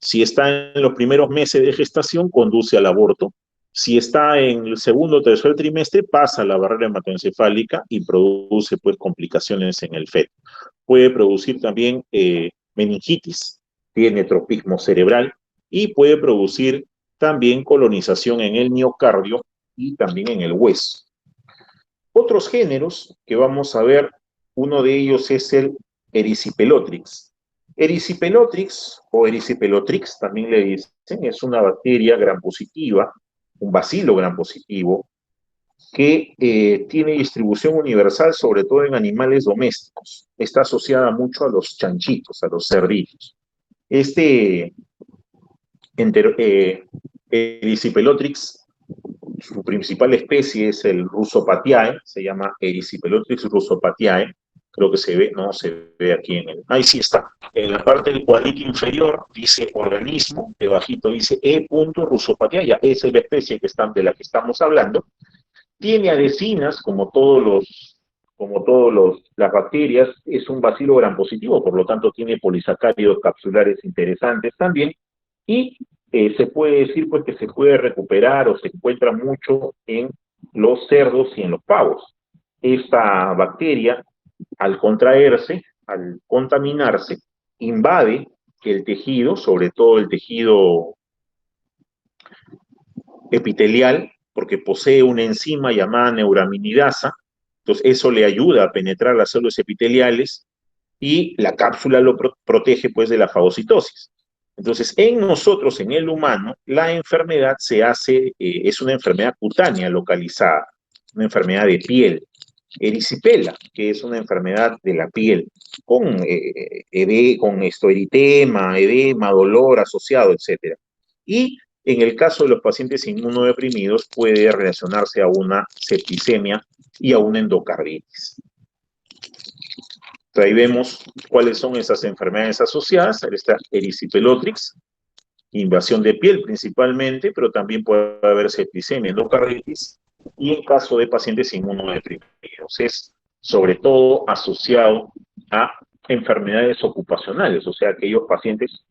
Si está en los primeros meses de gestación, conduce al aborto. Si está en el segundo o tercer trimestre, pasa la barrera hematoencefálica y produce pues complicaciones en el feto. Puede producir también meningitis, tiene tropismo cerebral y puede producir también colonización en el miocardio y también en el hueso. Otros géneros que vamos a ver, uno de ellos es el Erysipelotrix. Erysipelotrix o Erysipelotrix también le dicen, es una bacteria gram positiva, un bacilo gram positivo, que tiene distribución universal sobre todo en animales domésticos. Está asociada mucho a los chanchitos, a los cerditos. Erysipelotrix, su principal especie es el Rusopatiae, se llama Erysipelotrix rusopatiae, creo que se ve, no, se ve aquí ahí sí está, en la parte del cuadrito inferior dice organismo, debajito dice E. rusopatiae, ya esa es la especie de la que estamos hablando. Tiene adhesinas, las bacterias, es un bacilo gram positivo, por lo tanto tiene polisacáridos capsulares interesantes también, y se puede decir pues que se puede recuperar o se encuentra mucho en los cerdos y en los pavos. Esta bacteria, al contraerse, al contaminarse, invade el tejido, sobre todo el tejido epitelial, porque posee una enzima llamada neuraminidasa, entonces eso le ayuda a penetrar las células epiteliales y la cápsula lo protege pues de la fagocitosis. Entonces, en nosotros, en el humano, la enfermedad es una enfermedad cutánea localizada, una enfermedad de piel, erisipela, que es una enfermedad de la piel, con eritema, edema, dolor asociado, etcétera. Y en el caso de los pacientes inmunodeprimidos puede relacionarse a una septicemia y a una endocarditis. Ahí vemos cuáles son esas enfermedades asociadas. Ahí está erisipelotrix, invasión de piel principalmente, pero también puede haber septicemia, endocarditis, y en caso de pacientes inmunodeprimidos es sobre todo asociado a enfermedades ocupacionales, o sea, aquellos pacientes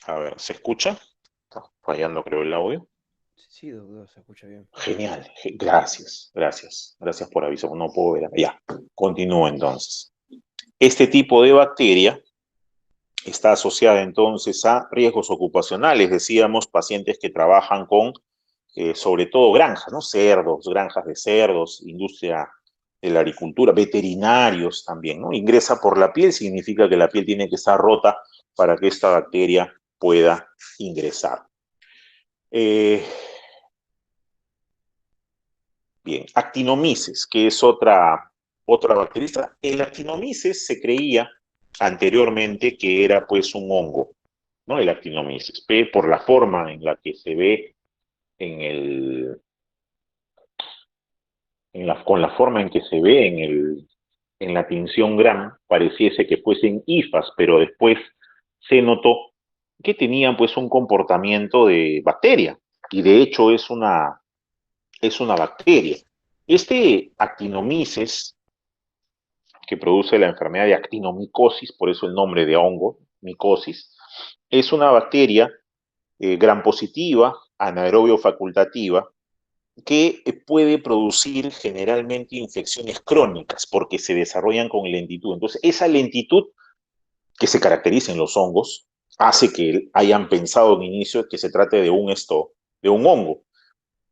A ver, ¿se escucha? Está fallando, creo, el audio. Sí, doctor, se escucha bien. Genial, gracias, gracias. Gracias por aviso, no puedo ver. Ya, continúo entonces. Este tipo de bacteria está asociada entonces a riesgos ocupacionales, decíamos, pacientes que trabajan con, sobre todo, granjas, ¿no? Cerdos, granjas de cerdos, industria de la agricultura, veterinarios también, ¿no? Ingresa por la piel, significa que la piel tiene que estar rota para que esta bacteria pueda ingresar. Bien, actinomices, que es otra bacteria. El actinomices se creía anteriormente que era pues un hongo, ¿no? El actinomices, por la forma en la que se ve con la forma en que se ve en la tinción Gram, pareciese que fuesen hifas, pero después se notó que tenían pues un comportamiento de bacteria, y de hecho es una bacteria. Este actinomices, que produce la enfermedad de actinomicosis, por eso el nombre de hongo, micosis, es una bacteria gram positiva, anaerobio facultativa, que puede producir generalmente infecciones crónicas porque se desarrollan con lentitud. Entonces, esa lentitud que se caracteriza en los hongos hace que hayan pensado en inicio que se trate de un hongo.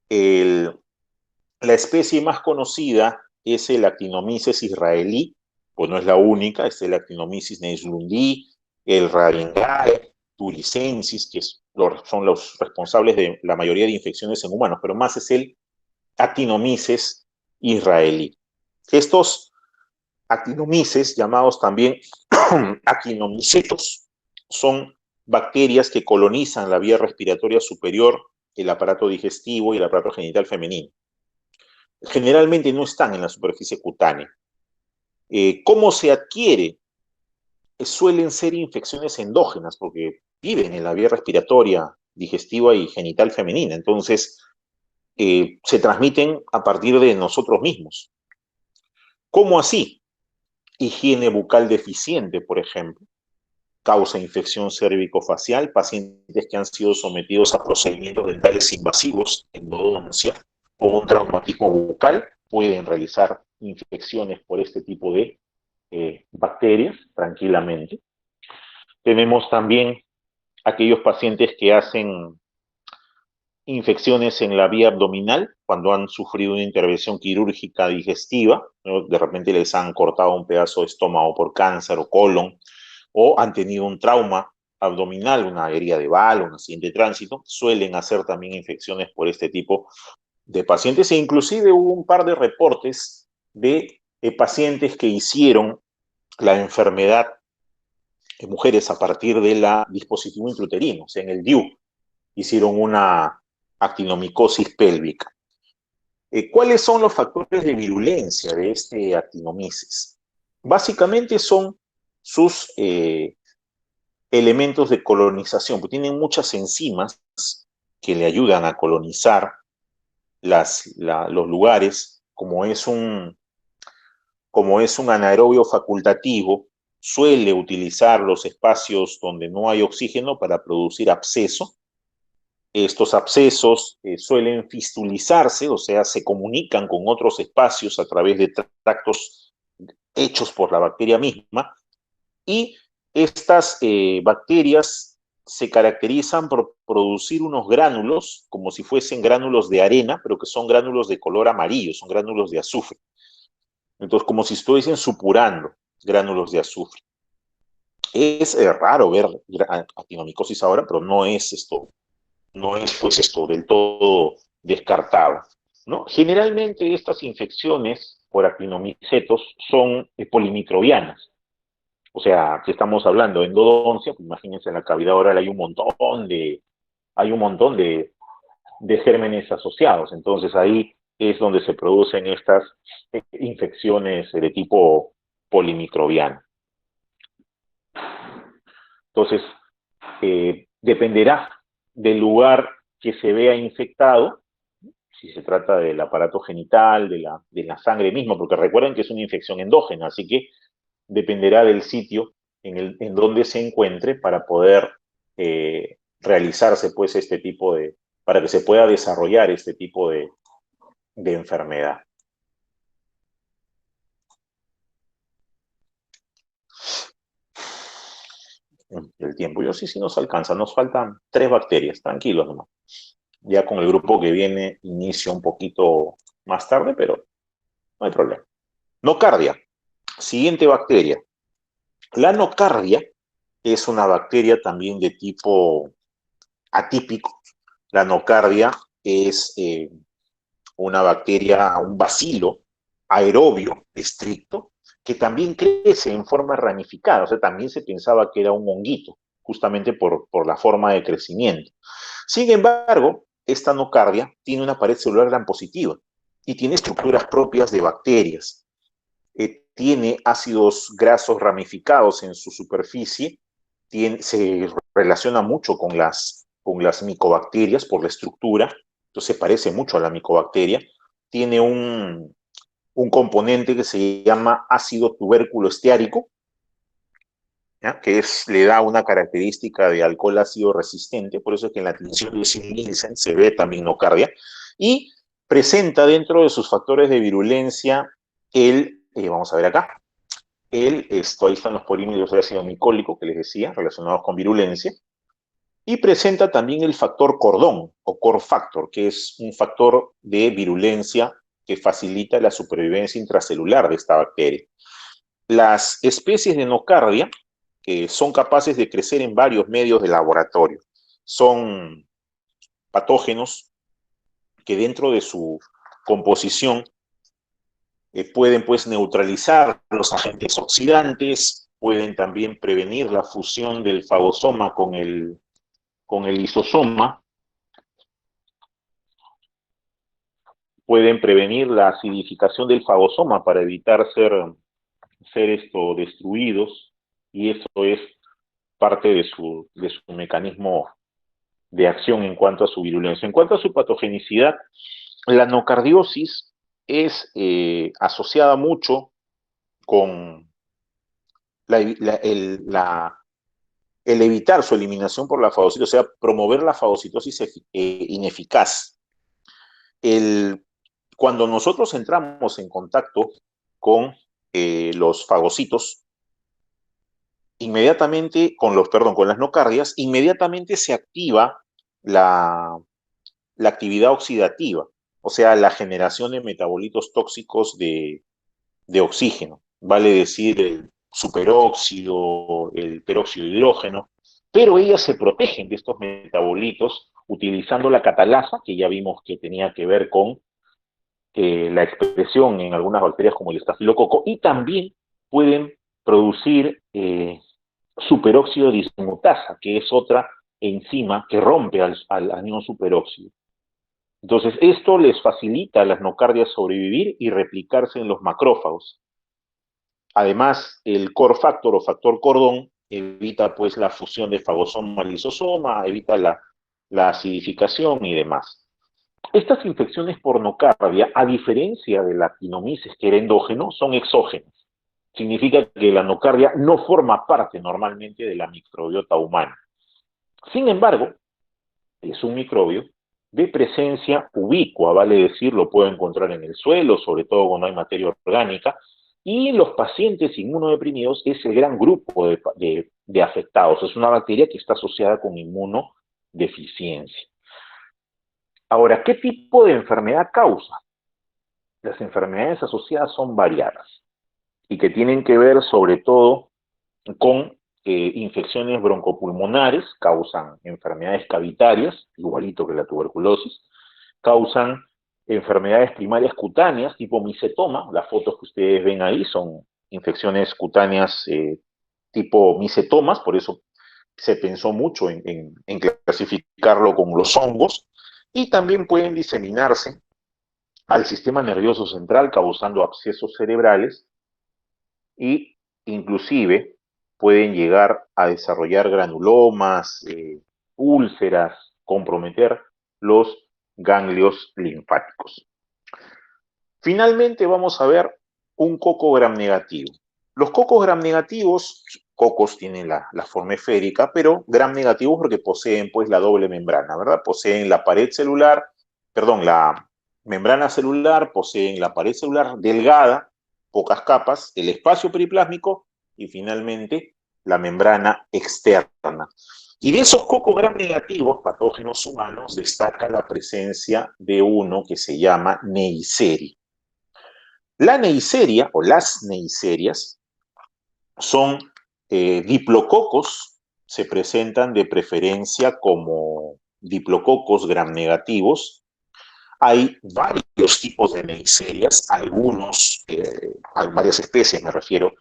La especie más conocida es el Actinomyces israelí, pues no es la única, es el Actinomyces neislundi, el Radingae, turicensis, que son los responsables de la mayoría de infecciones en humanos, pero más es el Actinomyces israelí. Estos actinomyces, llamados también actinomicetos, son bacterias que colonizan la vía respiratoria superior, el aparato digestivo y el aparato genital femenino. Generalmente no están en la superficie cutánea. ¿Cómo se adquiere? Suelen ser infecciones endógenas porque viven en la vía respiratoria, digestiva y genital femenina. Entonces, se transmiten a partir de nosotros mismos. ¿Cómo así? Higiene bucal deficiente, por ejemplo, causa infección cérvico-facial, pacientes que han sido sometidos a procedimientos dentales invasivos, endodoncia, o un traumatismo bucal, pueden realizar infecciones por este tipo de bacterias tranquilamente. Tenemos también aquellos pacientes que hacen infecciones en la vía abdominal cuando han sufrido una intervención quirúrgica digestiva, ¿no? De repente les han cortado un pedazo de estómago por cáncer o colon, o han tenido un trauma abdominal, una herida de bala, un accidente de tránsito, suelen hacer también infecciones por este tipo de pacientes, e inclusive hubo un par de reportes de pacientes que hicieron la enfermedad en mujeres a partir del dispositivo intrauterino, o sea, en el DIU, hicieron una actinomicosis pélvica. ¿Cuáles son los factores de virulencia de este actinomices? Básicamente son sus elementos de colonización, porque tienen muchas enzimas que le ayudan a colonizar los lugares, como es un anaerobio facultativo. suele utilizar los espacios donde no hay oxígeno para producir absceso. Estos abscesos suelen fistulizarse, o sea, se comunican con otros espacios a través de tractos hechos por la bacteria misma, y estas bacterias se caracterizan por producir unos gránulos, como si fuesen gránulos de arena, pero que son gránulos de color amarillo, son gránulos de azufre. Entonces, como si estuviesen supurando gránulos de azufre. Es raro ver actinomicosis ahora, pero no es esto pues esto del todo descartado, ¿no? Generalmente estas infecciones por actinomicetos son polimicrobianas. O sea, si estamos hablando de endodoncia, pues imagínense en la cavidad oral hay un montón de gérmenes asociados. Entonces ahí es donde se producen estas infecciones de tipo polimicrobiano. Entonces, dependerá del lugar que se vea infectado, si se trata del aparato genital, de la sangre misma, porque recuerden que es una infección endógena, así que dependerá del sitio en donde se encuentre para poder realizarse pues para que se pueda desarrollar este tipo de enfermedad. El tiempo, yo sí nos alcanza, nos faltan 3 bacterias, tranquilos nomás. Ya con el grupo que viene inicio un poquito más tarde, pero no hay problema. Nocardia, siguiente bacteria. La nocardia es una bacteria también de tipo atípico. La nocardia es una bacteria, un bacilo aerobio estricto, que también crece en forma ramificada, o sea, también se pensaba que era un honguito, justamente por la forma de crecimiento. Sin embargo, esta nocardia tiene una pared celular gram positiva y tiene estructuras propias de bacterias. Tiene ácidos grasos ramificados en su superficie, se relaciona mucho con las micobacterias por la estructura, entonces parece mucho a la micobacteria. Tiene un componente que se llama ácido tubérculo esteárico, ¿ya? Que le da una característica de alcohol ácido resistente, por eso es que en la tinción de Nielsen se ve también nocardia, y presenta dentro de sus factores de virulencia vamos a ver acá, ahí están los polímeros de ácido micólico que les decía, relacionados con virulencia, y presenta también el factor cordón, o core factor, que es un factor de virulencia que facilita la supervivencia intracelular de esta bacteria. Las especies de nocardia son capaces de crecer en varios medios de laboratorio. Son patógenos que dentro de su composición pueden pues neutralizar los agentes oxidantes, pueden también prevenir la fusión del fagosoma con el lisosoma, pueden prevenir la acidificación del fagosoma para evitar ser destruidos, y eso es parte de su mecanismo de acción en cuanto a su virulencia. En cuanto a su patogenicidad, la nocardiosis es asociada mucho con el evitar su eliminación por la fagocitosis, o sea, promover la fagocitosis ineficaz. Cuando nosotros entramos en contacto con los fagocitos, inmediatamente, con las nocardias, inmediatamente se activa la actividad oxidativa, o sea, la generación de metabolitos tóxicos de oxígeno, vale decir el superóxido, el peróxido de hidrógeno, pero ellas se protegen de estos metabolitos utilizando la catalasa, que ya vimos que tenía que ver con la expresión en algunas bacterias como el estafilococo, y también pueden producir superóxido dismutasa, que es otra enzima que rompe al anión superóxido. Entonces, esto les facilita a las nocardias sobrevivir y replicarse en los macrófagos. Además, el core factor o factor cordón evita pues la fusión de fagosoma al lisosoma, evita la acidificación y demás. Estas infecciones por nocardia, a diferencia de la actinomices, que era endógeno, son exógenas. significa que la nocardia no forma parte normalmente de la microbiota humana. Sin embargo, es un microbio de presencia ubicua, vale decir, lo puedo encontrar en el suelo, sobre todo cuando hay materia orgánica, y los pacientes inmunodeprimidos es el gran grupo de afectados. Es una bacteria que está asociada con inmunodeficiencia. Ahora, ¿qué tipo de enfermedad causa? Las enfermedades asociadas son variadas y que tienen que ver sobre todo con infecciones broncopulmonares, causan enfermedades cavitarias, igualito que la tuberculosis, causan enfermedades primarias cutáneas tipo micetoma, las fotos que ustedes ven ahí son infecciones cutáneas tipo micetomas, por eso se pensó mucho en clasificarlo con los hongos, y también pueden diseminarse al sistema nervioso central causando abscesos cerebrales y inclusive pueden llegar a desarrollar granulomas, úlceras, comprometer los ganglios linfáticos. Finalmente vamos a ver un coco gram negativo. Los cocos gram negativos, cocos tienen la forma esférica, pero gram negativos porque poseen pues la doble membrana, ¿verdad? Poseen la pared celular, perdón, la membrana celular, poseen la pared celular delgada, pocas capas, el espacio periplásmico y finalmente la membrana externa. Y de esos cocos gram negativos, patógenos humanos, destaca la presencia de uno que se llama Neisseria. La Neisseria o las Neisserias son diplococos, se presentan de preferencia como diplococos gram negativos. Hay varios tipos de Neisserias, algunos, hay varias especies me refiero,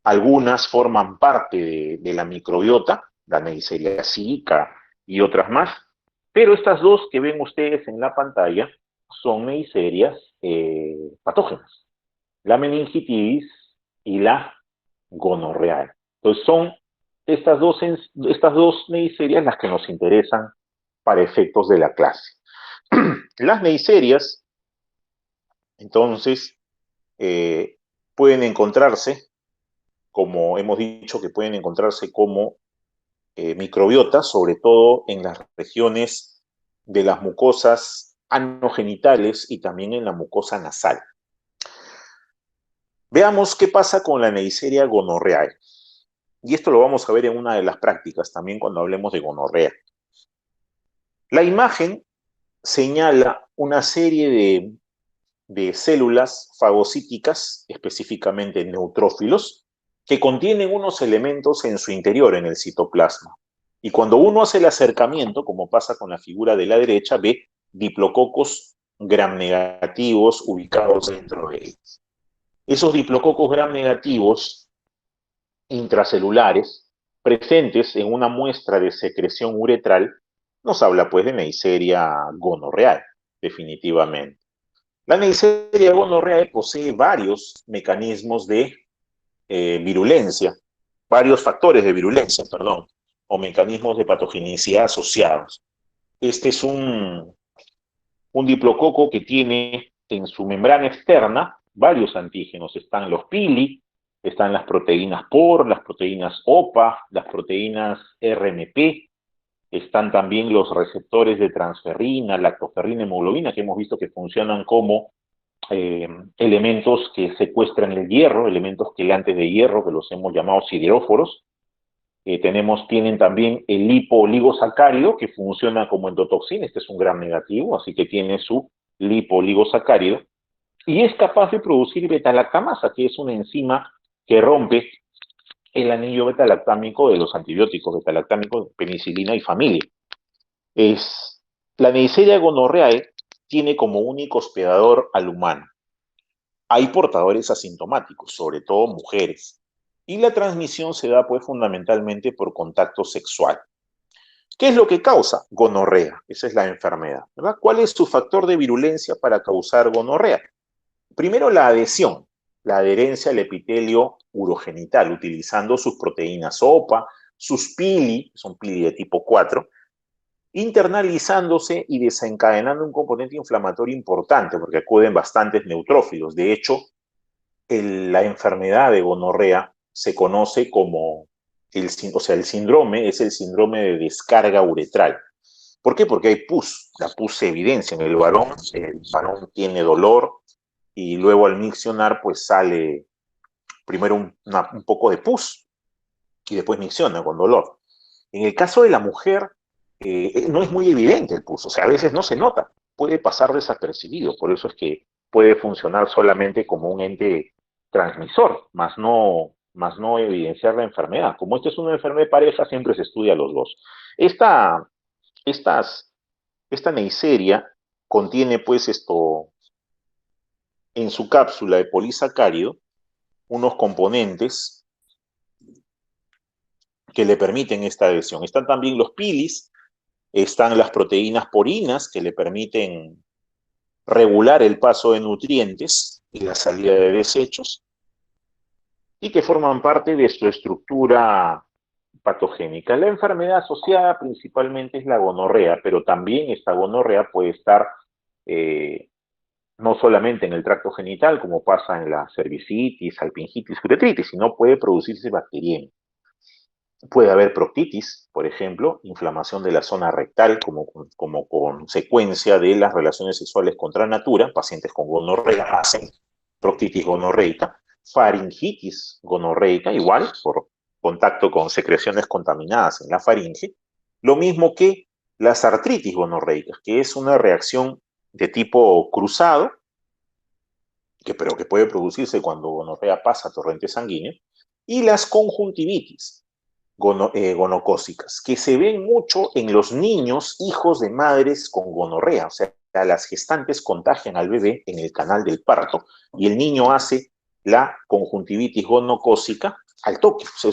algunas forman parte de la microbiota, la Neisseria sicca y otras más, pero estas dos que ven ustedes en la pantalla son Neisserias patógenas, la meningitis y la gonorrea. Entonces son estas dos Neisserias las que nos interesan para efectos de la clase. Las Neisserias, entonces, pueden encontrarse, como hemos dicho, que pueden encontrarse como microbiotas, sobre todo en las regiones de las mucosas anogenitales y también en la mucosa nasal. Veamos qué pasa con la Neisseria gonorreae. Y esto lo vamos a ver en una de las prácticas también cuando hablemos de gonorrea. La imagen señala una serie de células fagocíticas, específicamente neutrófilos, que contienen unos elementos en su interior, en el citoplasma. Y cuando uno hace el acercamiento, como pasa con la figura de la derecha, ve diplococos gram negativos ubicados dentro de ellos. Esos diplococos gram negativos intracelulares, presentes en una muestra de secreción uretral, nos habla pues de Neisseria gonorreae, definitivamente. La Neisseria gonorreae posee varios mecanismos de virulencia, varios factores de virulencia, perdón, o mecanismos de patogenicidad asociados. Este es un diplococo que tiene en su membrana externa varios antígenos. Están los pili, están las proteínas POR, las proteínas OPA, las proteínas RMP, están también los receptores de transferrina, lactoferrina, hemoglobina, que hemos visto que funcionan como elementos que secuestran el hierro, elementos quelantes de hierro, que los hemos llamado sideróforos. Tienen también el lipoligosacárido, que funciona como endotoxina, este es un gram negativo, así que tiene su lipoligosacárido, y es capaz de producir beta-lactamasa, que es una enzima que rompe el anillo beta-lactámico de los antibióticos beta-lactámicos, penicilina y familia. La Neisseria gonorreae tiene como único hospedador al humano. Hay portadores asintomáticos, sobre todo mujeres, y la transmisión se da pues fundamentalmente por contacto sexual. ¿Qué es lo que causa? Gonorrea, esa es la enfermedad, ¿verdad? ¿Cuál es su factor de virulencia para causar gonorrea? Primero, la adhesión, la adherencia al epitelio urogenital, utilizando sus proteínas OPA, sus pili, que son pili de tipo 4, internalizándose y desencadenando un componente inflamatorio importante, porque acuden bastantes neutrófilos. De hecho, la enfermedad de gonorrea se conoce como, o sea, el síndrome es el síndrome de descarga uretral. ¿Por qué? Porque hay pus. La pus se evidencia en el varón tiene dolor y luego al miccionar pues sale primero un poco de pus y después micciona con dolor. En el caso de la mujer no es muy evidente el pus, o sea, a veces no se nota, puede pasar desapercibido, por eso es que puede funcionar solamente como un ente transmisor, más no evidenciar la enfermedad. Como esta es una enfermedad de pareja, siempre se estudia a los dos. Esta, estas, esta Neisseria contiene pues esto en su cápsula de polisacárido unos componentes que le permiten esta adhesión. Están también los pilis, están las proteínas porinas que le permiten regular el paso de nutrientes y la salida de desechos y que forman parte de su estructura patogénica. La enfermedad asociada principalmente es la gonorrea, pero también esta gonorrea puede estar no solamente en el tracto genital, como pasa en la cervicitis, alpingitis, uretritis, sino puede producirse bacteriemia. Puede haber proctitis, por ejemplo, inflamación de la zona rectal como consecuencia de las relaciones sexuales contra natura. Pacientes con gonorrea hacen proctitis gonorreica, faringitis gonorreica, igual por contacto con secreciones contaminadas en la faringe. Lo mismo que las artritis gonorreicas, que es una reacción de tipo cruzado, pero que puede producirse cuando gonorrea pasa a torrente sanguíneo, y las conjuntivitis gonocócicas, que se ven mucho en los niños hijos de madres con gonorrea, o sea, las gestantes contagian al bebé en el canal del parto y el niño hace la conjuntivitis gonocócica al toque. O sea,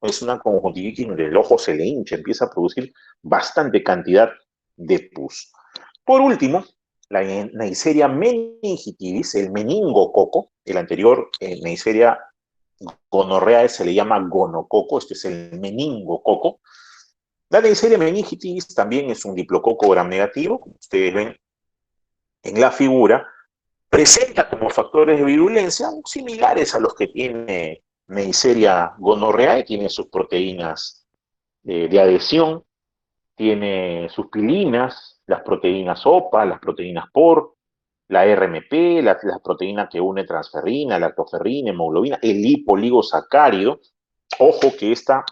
es una conjuntivitis donde el ojo se le hincha, empieza a producir bastante cantidad de pus. Por último, la Neisseria meningitidis, el meningococo, el anterior Neisseria gonorrea se le llama gonococo, este es el meningococo. La Neisseria meningitidis también es un diplococo gram negativo, como ustedes ven en la figura, presenta como factores de virulencia similares a los que tiene Neisseria gonorreae, tiene sus proteínas de adhesión, tiene sus pilinas, las proteínas OPA, las proteínas POR, la RMP, la proteína que une transferrina, lactoferrina, hemoglobina, el lipoligosacárido. Ojo que esta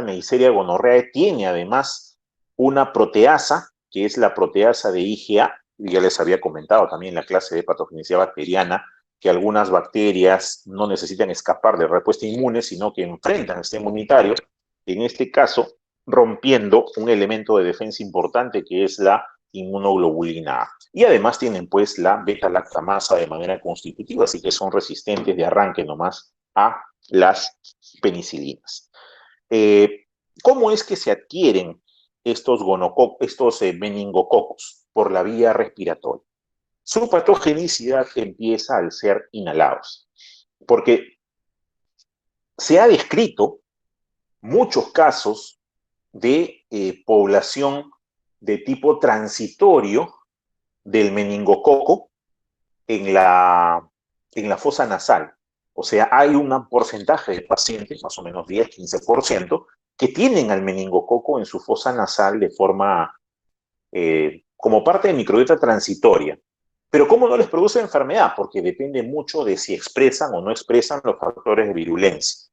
Neisseria gonorreae tiene además una proteasa, que es la proteasa de IgA, y ya les había comentado también en la clase de patogenicidad bacteriana, que algunas bacterias no necesitan escapar de respuesta inmune, sino que enfrentan este inmunitario, en este caso rompiendo un elemento de defensa importante que es la inmunoglobulina A. Y además tienen pues la beta-lactamasa de manera constitutiva, así que son resistentes de arranque nomás a las penicilinas. ¿Cómo es que se adquieren estos meningococos? Por la vía respiratoria. Su patogenicidad empieza al ser inhalados, porque se ha descrito muchos casos de población de tipo transitorio del meningococo en la fosa nasal. O sea, hay un porcentaje de pacientes, más o menos 10-15%, que tienen al meningococo en su fosa nasal de forma, como parte de microbiota transitoria. Pero ¿cómo no les produce enfermedad? Porque depende mucho de si expresan o no expresan los factores de virulencia.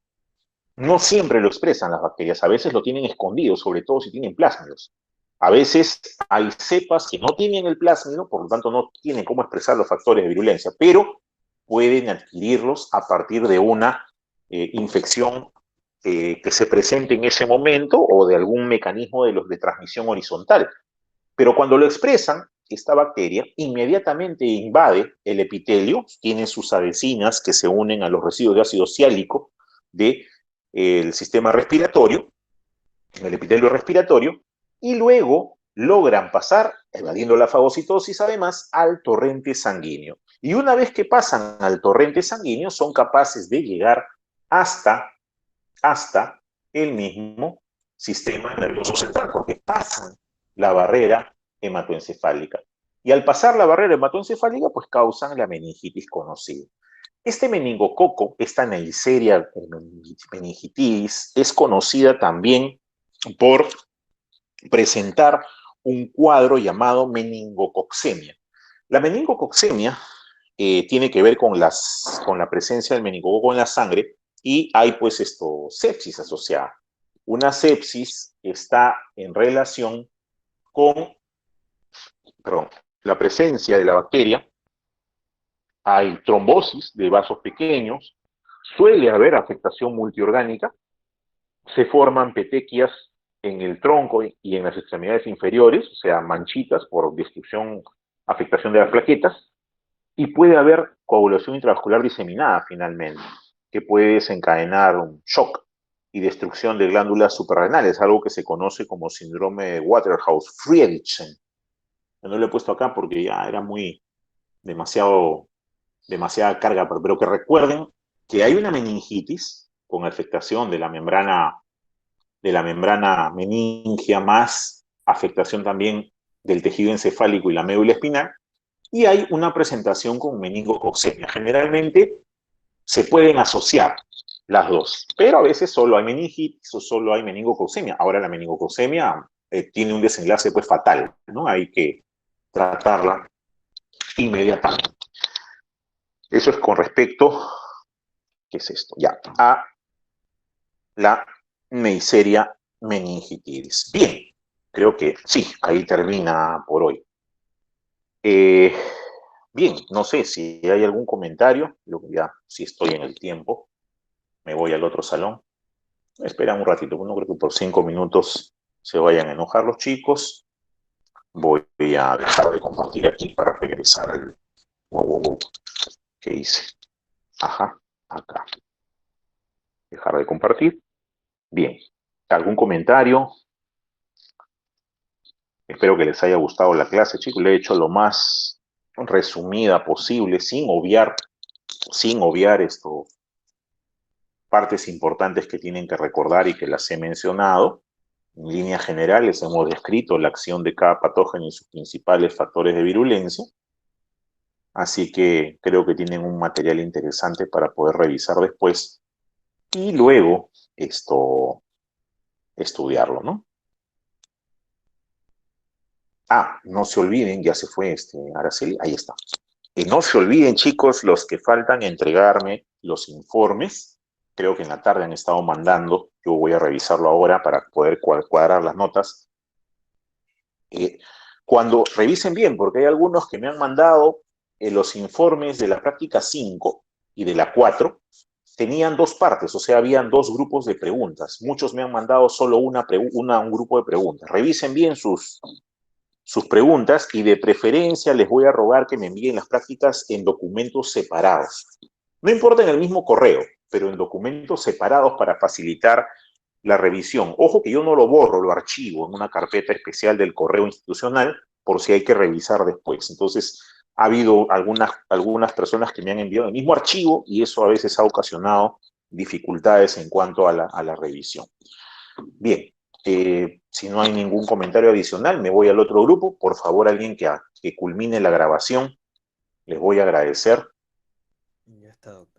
No siempre lo expresan las bacterias, a veces lo tienen escondido, sobre todo si tienen plásmidos. A veces hay cepas que no tienen el plásmido, por lo tanto no tienen cómo expresar los factores de virulencia, pero pueden adquirirlos a partir de una infección que se presente en ese momento o de algún mecanismo de transmisión horizontal. Pero cuando lo expresan, esta bacteria inmediatamente invade el epitelio, tiene sus adhesinas que se unen a los residuos de ácido ciálico del sistema respiratorio, en el epitelio respiratorio, y luego logran pasar, evadiendo la fagocitosis además, al torrente sanguíneo. Y una vez que pasan al torrente sanguíneo, son capaces de llegar hasta el mismo sistema nervioso central, porque pasan la barrera hematoencefálica. Y al pasar la barrera hematoencefálica, pues causan la meningitis conocida. Este meningococo, esta Neisseria meningitidis, es conocida también por presentar un cuadro llamado meningococcemia. La meningococcemia tiene que ver con la presencia del meningococo en la sangre y hay pues sepsis asociada. Una sepsis está en relación con, perdón, la presencia de la bacteria. Hay trombosis de vasos pequeños, suele haber afectación multiorgánica, se forman petequias en el tronco y en las extremidades inferiores, o sea, manchitas por destrucción, afectación de las plaquetas, y puede haber coagulación intravascular diseminada finalmente, que puede desencadenar un shock y destrucción de glándulas suprarrenales, algo que se conoce como síndrome de Waterhouse-Friedrichsen. Yo no lo he puesto acá porque ya era demasiada carga, pero que recuerden que hay una meningitis con afectación de la membrana meningia más afectación también del tejido encefálico y la médula espinal, y hay una presentación con meningococcemia. Generalmente se pueden asociar las dos, pero a veces solo hay meningitis o solo hay meningococcemia. Ahora la meningococcemia tiene un desenlace pues fatal, ¿no? Hay que tratarla inmediatamente. Eso es con respecto, ¿qué es esto? Ya, a la Neisseria meningitidis. Bien, creo que sí, ahí termina por hoy. Bien, no sé si hay algún comentario, ya si estoy en el tiempo, me voy al otro salón. Espera un ratito, no creo que por 5 minutos se vayan a enojar los chicos. Voy a dejar de compartir aquí para regresar al... ¿Qué hice? Ajá, acá. Dejar de compartir. Bien, ¿algún comentario? Espero que les haya gustado la clase, chicos. Le he hecho lo más resumida posible, sin obviar partes importantes que tienen que recordar y que las he mencionado. En líneas generales hemos descrito la acción de cada patógeno y sus principales factores de virulencia. Así que creo que tienen un material interesante para poder revisar después y luego estudiarlo, ¿no? Ah, no se olviden, ya se fue Araceli, ahí está. Y no se olviden, chicos, los que faltan entregarme los informes. Creo que en la tarde han estado mandando. Yo voy a revisarlo ahora para poder cuadrar las notas. Cuando revisen bien, porque hay algunos que me han mandado los informes de la práctica 5 y de la 4, tenían dos partes, o sea, habían dos grupos de preguntas. Muchos me han mandado solo un grupo de preguntas. Revisen bien sus preguntas y de preferencia les voy a rogar que me envíen las prácticas en documentos separados. No importa en el mismo correo, pero en documentos separados para facilitar la revisión. Ojo que yo no lo borro, lo archivo en una carpeta especial del correo institucional por si hay que revisar después. Entonces, ha habido algunas personas que me han enviado el mismo archivo y eso a veces ha ocasionado dificultades en cuanto a la revisión. Bien, si no hay ningún comentario adicional, me voy al otro grupo. Por favor, alguien que culmine la grabación, les voy a agradecer. Ya está, doctor.